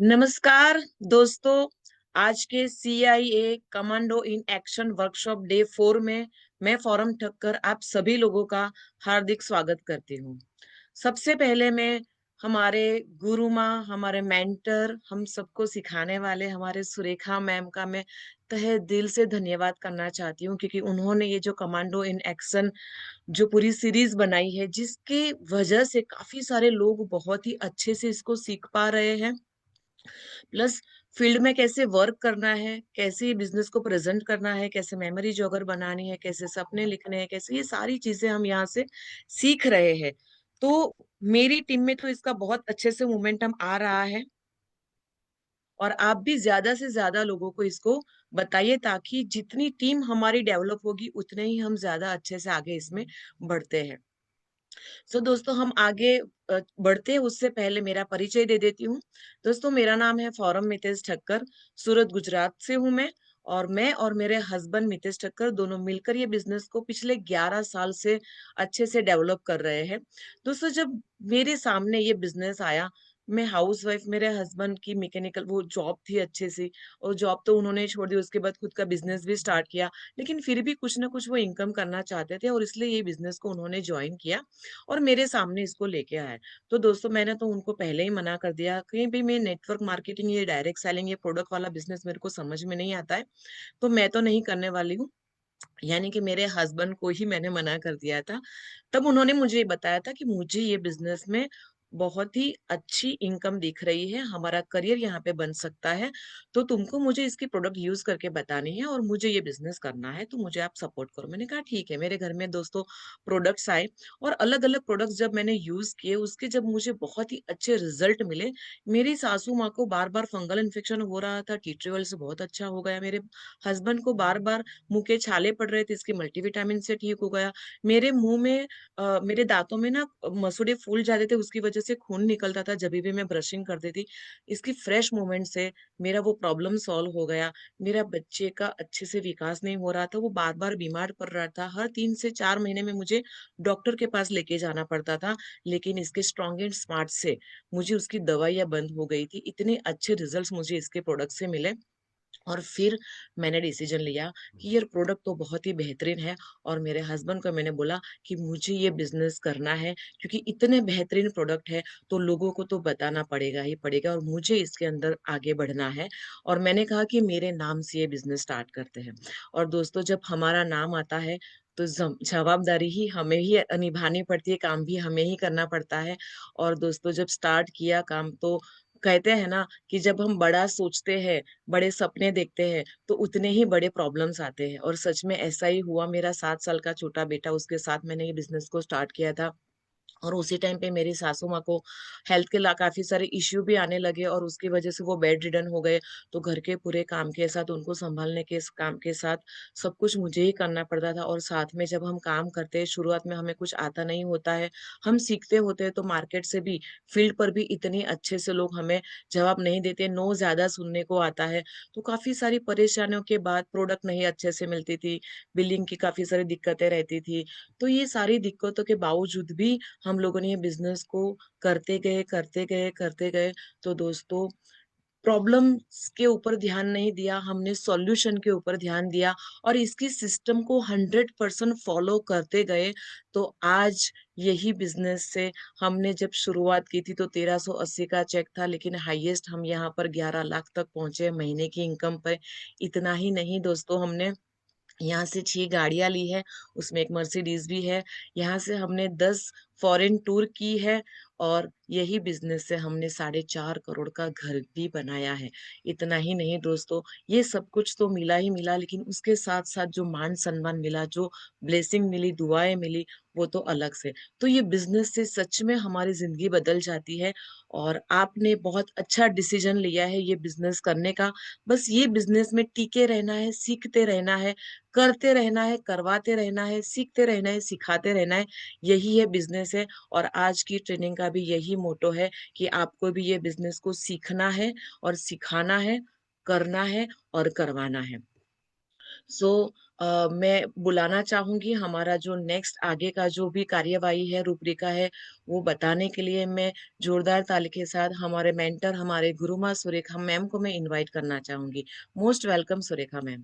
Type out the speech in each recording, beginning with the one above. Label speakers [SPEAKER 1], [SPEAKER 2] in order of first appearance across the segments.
[SPEAKER 1] नमस्कार दोस्तों। आज के CIA commando in action workshop day 4 में मैं फॉरम ठक्कर आप सभी लोगों का हार्दिक स्वागत करती हूँ। सबसे पहले मैं हमारे गुरु माँ, हमारे मेंटर, हम सबको सिखाने वाले हमारे सुरेखा मैम का मैं तहे दिल से धन्यवाद करना चाहती हूँ, क्योंकि उन्होंने ये जो कमांडो इन एक्शन जो पूरी सीरीज बनाई है, जिसकी वजह से काफी सारे लोग बहुत ही अच्छे से इसको सीख पा रहे हैं। प्लस फील्ड में कैसे वर्क करना है, कैसे बिजनेस को प्रेजेंट करना है, कैसे मेमोरी जॉगर बनानी है, कैसे सपने लिखने हैं, कैसे ये सारी चीजें हम यहाँ से सीख रहे हैं। तो मेरी टीम में तो इसका बहुत अच्छे से मोमेंटम आ रहा है, और आप भी ज्यादा से ज्यादा लोगों को इसको बताइए, ताकि जितनी टीम हमारी डेवलप होगी उतने ही हम ज्यादा अच्छे से आगे इसमें बढ़ते हैं। दोस्तों, हम आगे बढ़ते हैं उससे पहले मेरा परिचय दे देती हूँ। दोस्तों, मेरा नाम है फॉरम मितेश ठक्कर। सूरत गुजरात से हूँ मैं और मेरे हस्बैंड मितेश ठक्कर दोनों मिलकर ये बिजनेस को पिछले 11 साल से अच्छे से डेवलप कर रहे हैं। दोस्तों, जब मेरे सामने ये बिजनेस आया, मैं हाउस वाइफ, मेरे हस्बैंड की मैकेनिकल वो जॉब थी अच्छे से, और जॉब तो उन्होंने छोड़ दी, उसके बाद खुद का बिजनेस भी स्टार्ट किया। लेकिन फिर भी कुछ ना कुछ वो इनकम करना चाहते थे, और इसलिए ये बिजनेस को उन्होंने ज्वाइन किया और मेरे सामने इसको लेके आए। तो दोस्तों, मैंने तो उनको पहले ही मना कर दिया, कहीं भी मैं नेटवर्क मार्केटिंग, ये डायरेक्ट सेलिंग, ये प्रोडक्ट वाला बिजनेस मेरे को समझ में नहीं आता है, तो मैं तो नहीं करने वाली हूँ। यानी कि मेरे हस्बैंड को ही मैंने मना कर दिया था। तब उन्होंने मुझे ये बताया था कि मुझे ये बिजनेस में बहुत ही अच्छी इनकम दिख रही है, हमारा करियर यहाँ पे बन सकता है, तो तुमको मुझे इसकी प्रोडक्ट यूज करके बतानी है और मुझे ये बिजनेस करना है, तो मुझे आप सपोर्ट करो। मैंने कहा ठीक है। मेरे घर में दोस्तों प्रोडक्ट्स आए, और अलग अलग प्रोडक्ट्स जब मैंने यूज किए, उसके जब मुझे बहुत ही अच्छे रिजल्ट मिले। मेरी सासू माँ को बार बार फंगल इन्फेक्शन हो रहा था, टी ट्री से बहुत अच्छा हो गया। मेरे हस्बैंड को बार बार मुंह के छाले पड़ रहे थे, इसके मल्टीविटामिन से ठीक हो गया। मेरे मुंह में मेरे दांतों में ना मसूड़े फूल जाते थे, उसकी वजह से खून निकलता था जब भी मैं ब्रशिंग करती थी। इसकी फ्रेश मूवमेंट से मेरा वो प्रॉब्लम सॉल्व हो गया। मेरा बच्चे का अच्छे से विकास नहीं हो रहा था, वो बार बार बीमार पड़ रहा था, हर 3 से 4 महीने में मुझे डॉक्टर के पास लेके जाना पड़ता था। लेकिन इसके स्ट्रॉन्ग एंड स्मार्ट से मुझे उसकी दवाइयां बंद हो गई थी। इतने अच्छे रिजल्ट्स मुझे इसके प्रोडक्ट से मिले, और फिर मैंने डिसीजन लिया कि ये प्रोडक्ट तो बहुत ही बेहतरीन है। और मेरे हस्बैंड को मैंने बोला कि मुझे ये बिजनेस करना है, क्योंकि इतने बेहतरीन प्रोडक्ट है तो लोगों को तो बताना पड़ेगा ही पड़ेगा, और मुझे इसके अंदर आगे बढ़ना है। और मैंने कहा कि मेरे नाम से ये बिजनेस स्टार्ट करते हैं। और दोस्तों, जब हमारा नाम आता है तो जवाबदारी ही हमें ही निभानी पड़ती है, काम भी हमें ही करना पड़ता है। और दोस्तों, जब स्टार्ट किया काम, तो कहते हैं ना कि जब हम बड़ा सोचते हैं, बड़े सपने देखते हैं, तो उतने ही बड़े प्रॉब्लम्स आते हैं। और सच में ऐसा ही हुआ। मेरा 7 साल का छोटा बेटा, उसके साथ मैंने ये बिजनेस को स्टार्ट किया था। और उसी टाइम पे मेरी सासू माँ को हेल्थ के काफी सारे इश्यू भी आने लगे, और उसकी वजह से वो बेड रिडन हो गए। तो घर के पूरे काम के साथ, उनको संभालने के काम के साथ, सब कुछ मुझे ही करना पड़ता था। और साथ में जब हम काम करते हैं, शुरुआत में हमें कुछ आता नहीं होता है, हम सीखते होते हैं, तो मार्केट से भी, फील्ड पर भी इतने अच्छे से लोग हमें जवाब नहीं देते, नो ज्यादा सुनने को आता है। तो काफी सारी परेशानियों के बाद प्रोडक्ट नहीं अच्छे से मिलती थी, बिलिंग की काफी सारी दिक्कतें रहती थी। तो ये सारी दिक्कतों के बावजूद भी हम लोगों ने ये बिजनेस को करते गए, करते गए, करते गए। तो दोस्तों, प्रॉब्लम्स के ऊपर ध्यान नहीं दिया, हमने सॉल्यूशन के ऊपर ध्यान दिया, और इसकी सिस्टम को 100% फॉलो करते गए। तो आज यही बिजनेस से हमने जब शुरुआत की थी तो 1380 का चेक था, लेकिन हाईएस्ट हम यहाँ पर 11 लाख तक पहुंचे महीने की इनकम पर। इतना ही नहीं दोस्तों, हमने यहाँ से 6 गाड़ियां ली है, उसमें एक मर्सिडीज भी है। यहाँ से हमने 10 फॉरेन टूर की है, और यही बिजनेस से हमने 4.5 करोड़ का घर भी बनाया है। इतना ही नहीं दोस्तों, ये सब कुछ तो मिला ही मिला, लेकिन उसके साथ साथ जो मान सम्मान मिला, जो ब्लेसिंग मिली, दुआएं मिली, वो तो अलग से। तो ये बिजनेस से सच में हमारी जिंदगी बदल जाती है। और आपने बहुत अच्छा डिसीजन लिया है ये बिजनेस करने का। बस ये बिजनेस में टिके रहना है, सीखते रहना है, करते रहना है, करवाते रहना है, सीखते रहना है, सिखाते रहना है। यही है बिजनेस है। और आज की ट्रेनिंग का भी यही मोटो है कि आपको भी ये बिजनेस को सीखना है, और सिखाना है, करना है, और करवाना है। सो मैं बुलाना चाहूंगी हमारा जो नेक्स्ट आगे का जो भी कार्यवाही है, रूपरेखा है, वो बताने के लिए मैं जोरदार ताली के साथ हमारे मेंटर, हमारे गुरुमा सुरेखा मैम को मैं इनवाइट करना चाहूंगी। Most welcome Surekha ma'am.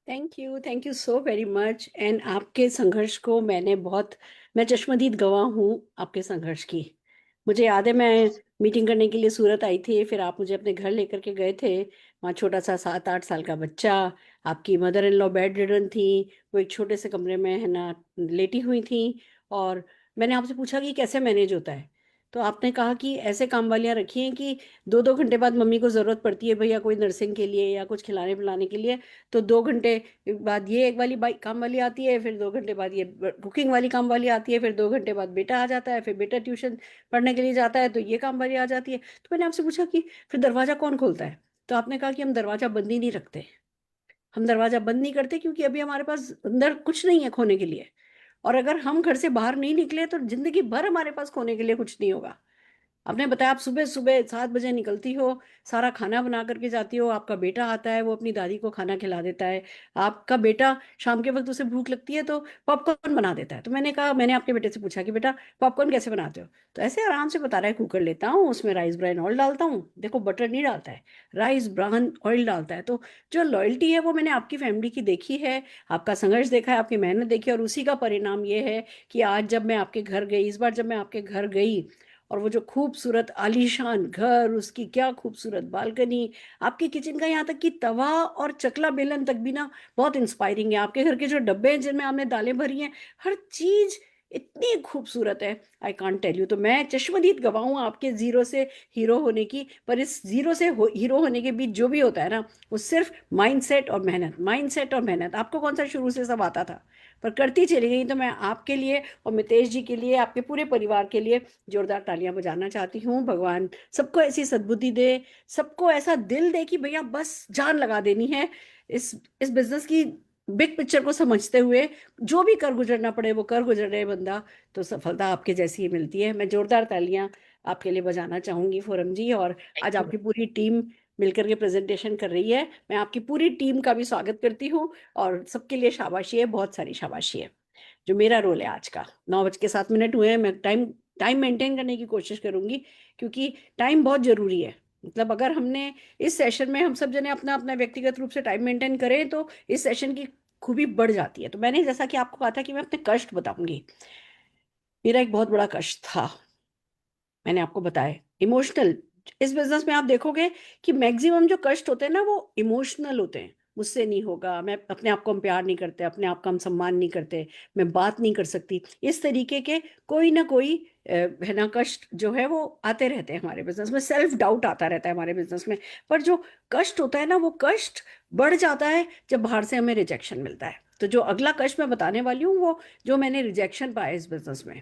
[SPEAKER 2] Thank you so very much. And आपके संघर्ष को मैं चश्मदीद गवाह हूँ आपके संघर्ष की। मुझे याद है, मैं मीटिंग करने के लिए सूरत आई थी, फिर आप मुझे अपने घर लेकर के गए थे। वहाँ छोटा सा 7-8 साल का बच्चा, आपकी mother in law bed ridden थी, वो एक छोटे से कमरे में है ना लेटी हुई थी। और मैंने आपसे पूछा कि कैसे मैनेज होता है, तो आपने कहा कि ऐसे काम वालियाँ रखी हैं कि 2-2 घंटे बाद मम्मी को ज़रूरत पड़ती है भैया कोई नर्सिंग के लिए या कुछ खिलाने पिलाने के लिए, तो 2 घंटे बाद ये एक वाली बाई काम वाली आती है, फिर 2 घंटे बाद ये कुकिंग वाली काम वाली आती है, फिर 2 घंटे बाद बेटा आ जाता है, फिर बेटा ट्यूशन पढ़ने के लिए जाता है तो ये काम वाली आ जाती है। तो मैंने आपसे पूछा कि फिर दरवाजा कौन खोलता है, तो आपने कहा कि हम दरवाजा बंद ही नहीं रखते। हम दरवाजा बंद नहीं करते क्योंकि अभी हमारे पास अंदर कुछ नहीं है खोने के लिए, और अगर हम घर से बाहर नहीं निकले तो जिंदगी भर हमारे पास खोने के लिए कुछ नहीं होगा। आपने बताया आप सुबह सुबह 7 बजे निकलती हो, सारा खाना बना करके जाती हो, आपका बेटा आता है, वो अपनी दादी को खाना खिला देता है। आपका बेटा शाम के वक्त उसे भूख लगती है तो पॉपकॉर्न बना देता है। तो मैंने आपके बेटे से पूछा कि बेटा पॉपकॉर्न कैसे बनाते हो, तो ऐसे आराम से बता रहा है, कुकर लेता हूँ, उसमें राइस ब्रान ऑयल डालता हूँ, देखो बटर नहीं डालता है, राइस ब्रान ऑयल डालता है। तो जो लॉयल्टी है वो मैंने आपकी फैमिली की देखी है, आपका संघर्ष देखा है, आपकी मेहनत देखी है, और उसी का परिणाम ये है कि आज जब मैं आपके घर गई, इस बार जब मैं आपके घर गई, और वो जो खूबसूरत आलीशान घर, उसकी क्या खूबसूरत बालकनी, आपके किचन का यहाँ तक कि तवा और चकला बेलन तक भी ना बहुत इंस्पायरिंग है। आपके घर के जो डब्बे हैं जिनमें आपने दालें भरी हैं, हर चीज इतनी खूबसूरत है, आई कांट टेल यू। तो मैं चश्मदीद गवाह हूँ आपके जीरो से हीरो होने की, पर इस जीरो से हीरो होने के बीच जो भी होता है ना, वो सिर्फ माइंडसेट और मेहनत, माइंडसेट और मेहनत। आपको कौन सा शुरू से सब आता था, पर करती चली गई। तो मैं आपके लिए और मितेश जी के लिए, आपके पूरे परिवार के लिए जोरदार तालियां बजाना चाहती हूँ। भगवान सबको ऐसी सद्बुद्धि दे, सबको ऐसा दिल दे कि भैया बस जान लगा देनी है इस बिजनेस की बिग पिक्चर को समझते हुए, जो भी कर गुजरना पड़े वो कर गुजरे बंदा, तो सफलता आपके जैसी ही मिलती है। मैं जोरदार तालियां आपके लिए बजाना चाहूंगी फोरम जी। और आज
[SPEAKER 1] थैंक यू।
[SPEAKER 2] आपकी पूरी टीम मिलकर के प्रेजेंटेशन कर रही है, मैं आपकी पूरी टीम का भी स्वागत करती हूँ, और सबके लिए शाबाशी है, बहुत सारी शाबाशी है। जो मेरा रोल है आज का, 9:07 हुए हैं, मैं टाइम टाइम मेंटेन करने की कोशिश करूंगी, क्योंकि टाइम बहुत जरूरी है। मतलब अगर हमने इस सेशन में हम सब जने अपना अपना व्यक्तिगत रूप से टाइम मेंटेन करें तो इस सेशन की खूबी बढ़ जाती है। तो मैंने जैसा कि आपको कहा था कि मैं अपने कष्ट बताऊंगी, मेरा एक बहुत बड़ा कष्ट था, मैंने आपको बताया, इमोशनल। इस बिजनेस में आप देखोगे कि मैक्सिमम जो कष्ट होते हैं ना वो इमोशनल होते हैं। मुझसे नहीं होगा, मैं अपने आप को हम प्यार नहीं करते, अपने आप का हम सम्मान नहीं करते, मैं बात नहीं कर सकती, इस तरीके के कोई ना कोई है ना कष्ट जो है वो आते रहते हैं हमारे बिजनेस में, सेल्फ डाउट आता रहता है हमारे बिजनेस में। पर जो कष्ट होता है ना, वो कष्ट बढ़ जाता है जब बाहर से हमें रिजेक्शन मिलता है। तो जो अगला कष्ट मैं बताने वाली हूँ, वो जो मैंने रिजेक्शन पाया इस बिजनेस में,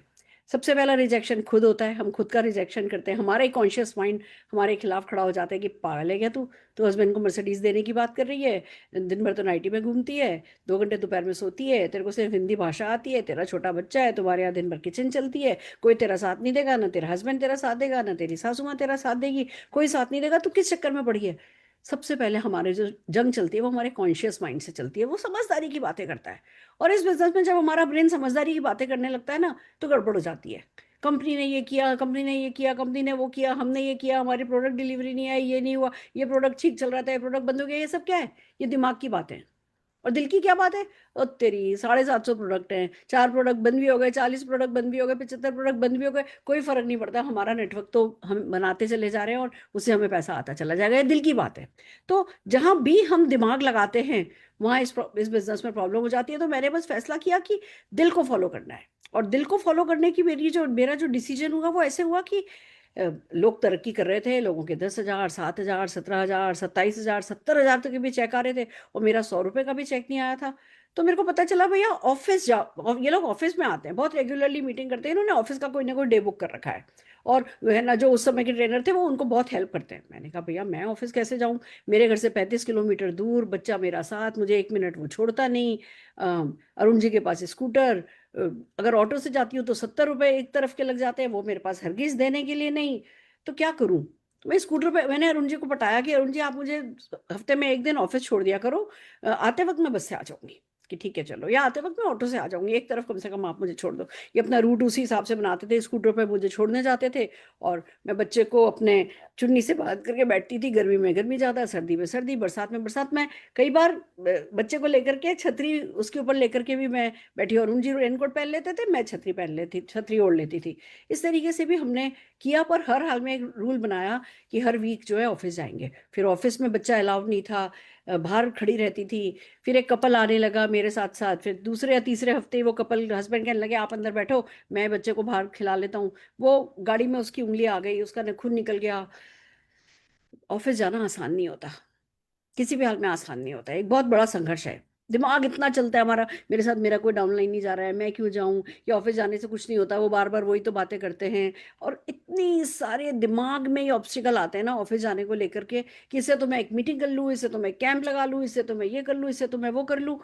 [SPEAKER 2] सबसे पहला रिजेक्शन खुद होता है। हम खुद का रिजेक्शन करते हैं, हमारा ही कॉन्शियस माइंड हमारे खिलाफ खड़ा हो जाता है कि पागल है क्या तू, तो हस्बैंड को मर्सिडीज देने की बात कर रही है, दिन भर तो नाइटी में घूमती है, 2 घंटे दोपहर में सोती है, तेरे को सिर्फ हिंदी भाषा आती है, तेरा छोटा बच्चा है, तुम्हारे यहाँ दिन भर किचन चलती है, कोई तेरा साथ नहीं देगा, ना तेरा हस्बैंड तेरा साथ देगा, ना तेरी सासू माँ तेरा साथ देगी, कोई साथ नहीं देगा, तू किस चक्कर में पड़ी है। सबसे पहले हमारे जो जंग चलती है वो हमारे कॉन्शियस माइंड से चलती है, वो समझदारी की बातें करता है। और इस बिजनेस में जब हमारा ब्रेन समझदारी की बातें करने लगता है ना, तो गड़बड़ हो जाती है। कंपनी ने ये किया, कंपनी ने ये किया, कंपनी ने वो किया, हमने ये किया, हमारी प्रोडक्ट डिलीवरी नहीं आई, ये नहीं हुआ, ये प्रोडक्ट ठीक चल रहा था, ये प्रोडक्ट बंद हो गया, ये सब क्या है, ये दिमाग की बातें। और दिल की क्या बात है, और तेरी 750 प्रोडक्ट हैं, 4 प्रोडक्ट बंद भी हो गए, 40 प्रोडक्ट बंद भी हो गए, 75 प्रोडक्ट बंद भी हो गए, कोई फर्क नहीं पड़ता, हमारा नेटवर्क तो हम बनाते चले जा रहे हैं और उससे हमें पैसा आता चला जाएगा, ये दिल की बात है। तो जहां भी हम दिमाग लगाते हैं वहां इस बिजनेस में प्रॉब्लम हो जाती है। तो मैंने बस फैसला किया कि दिल को फॉलो करना है, और दिल को फॉलो करने की मेरा जो डिसीजन हुआ वो ऐसे हुआ कि लोग तरक्की कर रहे थे, लोगों के 10,000, 7,000, 17,000, 27,000, 70,000 तक के भी चेक आ रहे थे, और मेरा 100 रुपए का भी चेक नहीं आया था। तो मेरे को पता चला भैया ऑफिस जाओ, और ये लोग ऑफिस में आते हैं, बहुत रेगुलरली मीटिंग करते हैं, इन्होंने ऑफिस का कोई ना कोई डे बुक कर रखा है, और वो है ना जो उस समय के ट्रेनर थे वो उनको बहुत हेल्प करते हैं। मैंने कहा भैया मैं ऑफिस कैसे जाऊं, मेरे घर से 35 किलोमीटर दूर, बच्चा मेरा साथ, मुझे 1 मिनट वो छोड़ता नहीं, अरुण जी के पास स्कूटर, अ, अगर ऑटो से जाती हूँ तो 70 रुपए एक तरफ के लग जाते हैं, वो मेरे पास हरगिज देने के लिए नहीं, तो क्या करूं। तो मैं स्कूटर पे मैंने अरुण जी को बताया कि अरुण जी आप मुझे हफ्ते में एक दिन ऑफिस छोड़ दिया करो, आते वक्त मैं बस से आ जाऊंगी। कि ठीक है चलो, या आते वक्त मैं ऑटो से आ जाऊंगी, एक तरफ कम से कम आप मुझे छोड़ दो। ये अपना रूट उसी हिसाब से बनाते थे, स्कूटर पे मुझे छोड़ने जाते थे, और मैं बच्चे को अपने चुन्नी से बांध करके बैठती थी। गर्मी में गर्मी ज्यादा, सर्दी में सर्दी, बरसात में बरसात में। कई बार बच्चे को लेकर के छतरी उसके ऊपर लेकर के भी मैं बैठी, और अरुण जी रेनकोट पहन लेते थे, मैं छतरी पहन लेती, छतरी ओढ़ लेती थी। इस तरीके से भी हमने किया, पर हर हाल में एक रूल बनाया कि हर वीक जो है ऑफिस जाएंगे। फिर ऑफिस में बच्चा अलाउड नहीं था, बाहर खड़ी रहती थी। फिर एक कपल आने लगा मेरे साथ साथ, फिर दूसरे या तीसरे हफ्ते वो कपल हस्बैंड कहने लगे आप अंदर बैठो, मैं बच्चे को बाहर खिला लेता हूँ। वो गाड़ी में उसकी उंगली आ गई, उसका नाखून निकल गया। ऑफिस जाना आसान नहीं होता, किसी भी हाल में आसान नहीं होता है, एक बहुत बड़ा संघर्ष है। दिमाग इतना चलता है हमारा, मेरे साथ मेरा कोई डाउनलाइन नहीं जा रहा है, मैं क्यों जाऊं, या ऑफिस जाने से कुछ नहीं होता, वो बार बार वही तो बातें करते हैं। और इतनी सारे दिमाग में ये ऑब्स्टिकल आते हैं ना ऑफिस जाने को लेकर के, कि इससे तो मैं एक मीटिंग कर लूँ, इससे तो मैं कैंप लगा लूँ, इससे तो मैं ये कर लूँ, इससे तो मैं वो कर लूँ।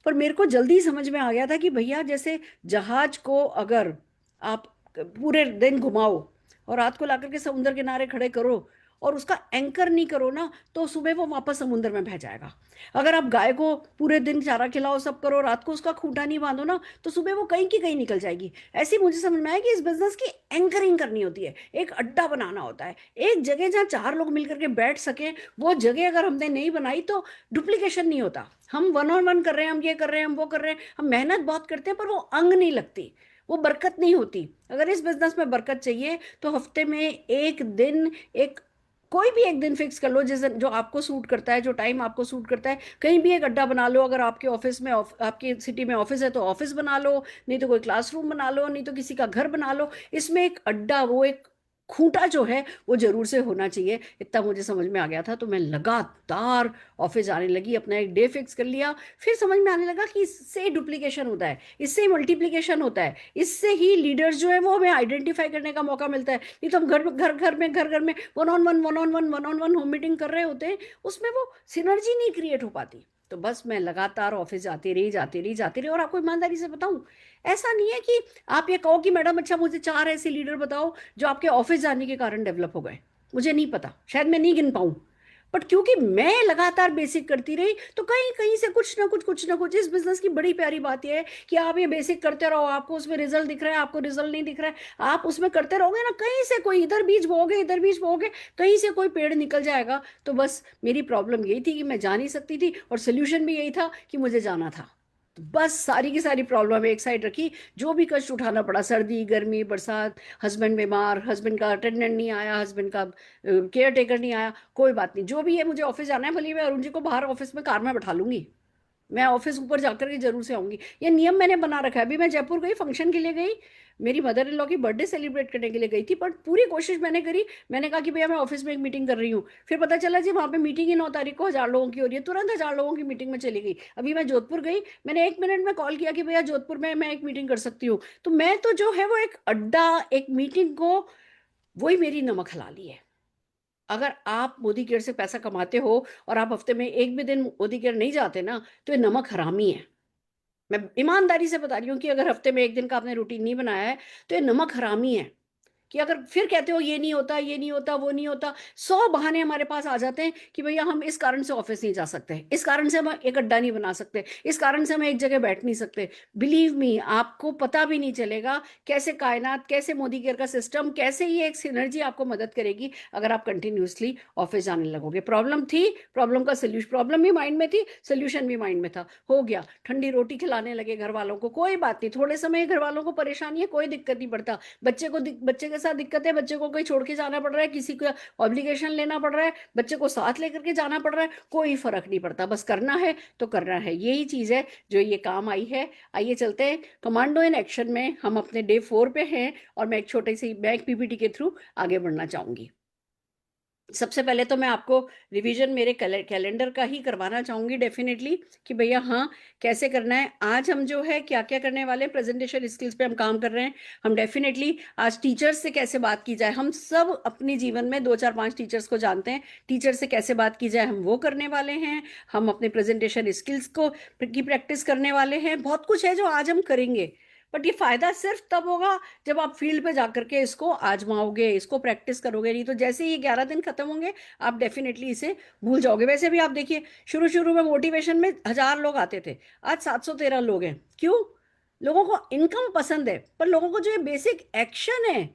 [SPEAKER 2] पर मेरे को जल्दी समझ में आ गया था कि भैया, जैसे जहाज को अगर आप पूरे दिन घुमाओ और रात को लाकर के समुद्र किनारे खड़े करो और उसका एंकर नहीं करो ना, तो सुबह वो वापस समुद्र में बह जाएगा। अगर आप गाय को पूरे दिन चारा खिलाओ, सब करो, रात को उसका खूंटा नहीं बांधो ना, तो सुबह वो कहीं की कहीं निकल जाएगी। ऐसे ही मुझे समझ में आया कि इस बिजनेस की एंकरिंग करनी होती है, एक अड्डा बनाना होता है, एक जगह जहाँ चार लोग मिलकर के बैठ सके। वो जगह अगर हमने नहीं बनाई तो डुप्लीकेशन नहीं होता। हम वन ऑन वन कर रहे हैं, हम ये कर रहे हैं, हम वो कर रहे हैं, हम मेहनत बहुत करते हैं, पर वो अंग नहीं लगती, वो बरकत नहीं होती। अगर इस बिजनेस में बरकत चाहिए तो हफ्ते में एक दिन, एक कोई भी एक दिन फिक्स कर लो, जिस जो आपको सूट करता है, जो टाइम आपको सूट करता है, कहीं भी एक अड्डा बना लो। अगर आपके ऑफिस में आपकी सिटी में ऑफिस है तो ऑफिस बना लो, नहीं तो कोई क्लासरूम बना लो, नहीं तो किसी का घर बना लो। इसमें एक अड्डा, वो एक खूंटा जो है वो जरूर से होना चाहिए। इतना मुझे समझ में आ गया था, तो मैं लगातार ऑफिस जाने लगी, अपना एक डे फिक्स कर लिया। फिर समझ में आने लगा कि इससे डुप्लीकेशन होता है, इससे मल्टीप्लीकेशन होता है, इससे ही लीडर्स जो है वो हमें आइडेंटिफाई करने का मौका मिलता है। नहीं तो हम घर घर में one on one home meeting कर रहे होते हैं, उसमें वो सिनर्जी नहीं क्रिएट हो पाती। तो बस मैं लगातार ऑफिस जाती रही, जाती रही, जाती रही। और आपको ईमानदारी से बताऊं, ऐसा नहीं है कि आप ये कहो कि मैडम अच्छा मुझे चार ऐसे लीडर बताओ जो आपके ऑफिस जाने के कारण डेवलप हो गए। मुझे नहीं पता, शायद मैं नहीं गिन पाऊं। बट क्योंकि मैं लगातार बेसिक करती रही, तो कहीं कहीं से कुछ ना कुछ इस बिजनेस की बड़ी प्यारी बात यह है कि आप ये बेसिक करते रहो, आपको उसमें रिजल्ट दिख रहा है, आपको रिजल्ट नहीं दिख रहा है, आप उसमें करते रहोगे ना, कहीं से कोई इधर बीज बोओगे, इधर बीज बोओगे, कहीं से कोई पेड़ निकल जाएगा। तो बस मेरी प्रॉब्लम यही थी कि मैं जा नहीं सकती थी, और सोल्यूशन भी यही था कि मुझे जाना था। तो बस सारी की सारी प्रॉब्लम एक साइड रखी, जो भी कष्ट उठाना पड़ा, सर्दी गर्मी बरसात, हस्बैंड बीमार, हस्बैंड का अटेंडेंट नहीं आया, हस्बैंड का केयर टेकर नहीं आया, कोई बात नहीं, जो भी है मुझे ऑफिस जाना है। भले मैं अरुण जी को बाहर ऑफिस में कार में बैठा लूंगी, मैं ऑफिस ऊपर जाकर के जरूर से आऊंगी। ये नियम मैंने बना रखा है। अभी मैं जयपुर गई, फंक्शन के लिए गई, मेरी मदर इन लॉ की बर्थडे सेलिब्रेट करने के लिए गई थी, पर पूरी कोशिश मैंने करी। मैंने कहा कि भैया मैं ऑफिस में एक मीटिंग कर रही हूँ, फिर पता चला जी वहां पे मीटिंग ही 9 तारीख को 1000 लोगों की हो रही है, तुरंत 1000 लोगों की मीटिंग में चली गई। अभी मैं जोधपुर गई, मैंने 1 मिनट में कॉल किया कि भैया जोधपुर में मैं एक मीटिंग कर सकती हूँ। तो मैं तो जो है वो एक अड्डा, एक मीटिंग को, वही मेरी नमक हलाली है। अगर आप मोदी केयर से पैसा कमाते हो और आप हफ्ते में एक भी दिन मोदी केयर नहीं जाते ना, तो ये नमक हरामी है। मैं ईमानदारी से बता रही हूँ कि अगर हफ्ते में एक दिन का आपने रूटीन नहीं बनाया है, तो ये नमक हरामी है। कि अगर फिर कहते हो ये नहीं होता, ये नहीं होता, वो नहीं होता, 100 बहाने हमारे पास आ जाते हैं कि भैया हम इस कारण से ऑफिस नहीं जा सकते, इस कारण से हम एक अड्डा नहीं बना सकते, इस कारण से हम एक जगह बैठ नहीं सकते। बिलीव मी, आपको पता भी नहीं चलेगा कैसे कायनात, कैसे मोदी केयर का सिस्टम, कैसे ये एक सिनर्जी आपको मदद करेगी अगर आप कंटिन्यूसली ऑफिस जाने लगोगे। प्रॉब्लम थी, प्रॉब्लम का सोल्यूशन, प्रॉब्लम भी माइंड में थी, सोल्यूशन भी माइंड में था, हो गया। ठंडी रोटी खिलाने लगे घर वालों को, कोई बात नहीं, थोड़े समय घर वालों को परेशानी है, कोई दिक्कत नहीं पड़ता। बच्चे के साथ दिक्कत है, बच्चे को कहीं छोड़ के जाना पड़ रहा है, किसी का ऑब्लिगेशन लेना पड़ रहा है, बच्चे को साथ लेकर के जाना पड़ रहा है, कोई फर्क नहीं पड़ता, बस करना है तो करना है। यही चीज है जो ये काम आई है। आइए चलते हैं कमांडो इन एक्शन में, हम अपने डे 4 पे हैं, और मैं एक छोटे सी बैक पीपीटी के थ्रू आगे बढ़ना चाहूंगी। सबसे पहले तो मैं आपको रिवीजन मेरे कैलेंडर का ही करवाना चाहूंगी डेफिनेटली, कि भैया हाँ कैसे करना है। आज हम जो है क्या क्या करने वाले हैं, प्रेजेंटेशन स्किल्स पे हम काम कर रहे हैं। हम डेफिनेटली आज टीचर्स से कैसे बात की जाए, हम सब अपने जीवन में 2 4 5 टीचर्स को जानते हैं, टीचर से कैसे बात की जाए हम वो करने वाले हैं। हम अपने प्रेजेंटेशन स्किल्स को की प्रैक्टिस करने वाले हैं, बहुत कुछ है जो आज हम करेंगे। बट ये फायदा सिर्फ तब होगा जब आप फील्ड पे जाकर के इसको आजमाओगे, इसको प्रैक्टिस करोगे। नहीं तो जैसे ही ये 11 दिन खत्म होंगे आप डेफिनेटली इसे भूल जाओगे। वैसे भी आप देखिए, शुरू शुरू में मोटिवेशन में 1000 लोग आते थे, आज 713 लोग हैं। क्यों? लोगों को इनकम पसंद है, पर लोगों को जो ये बेसिक एक्शन है,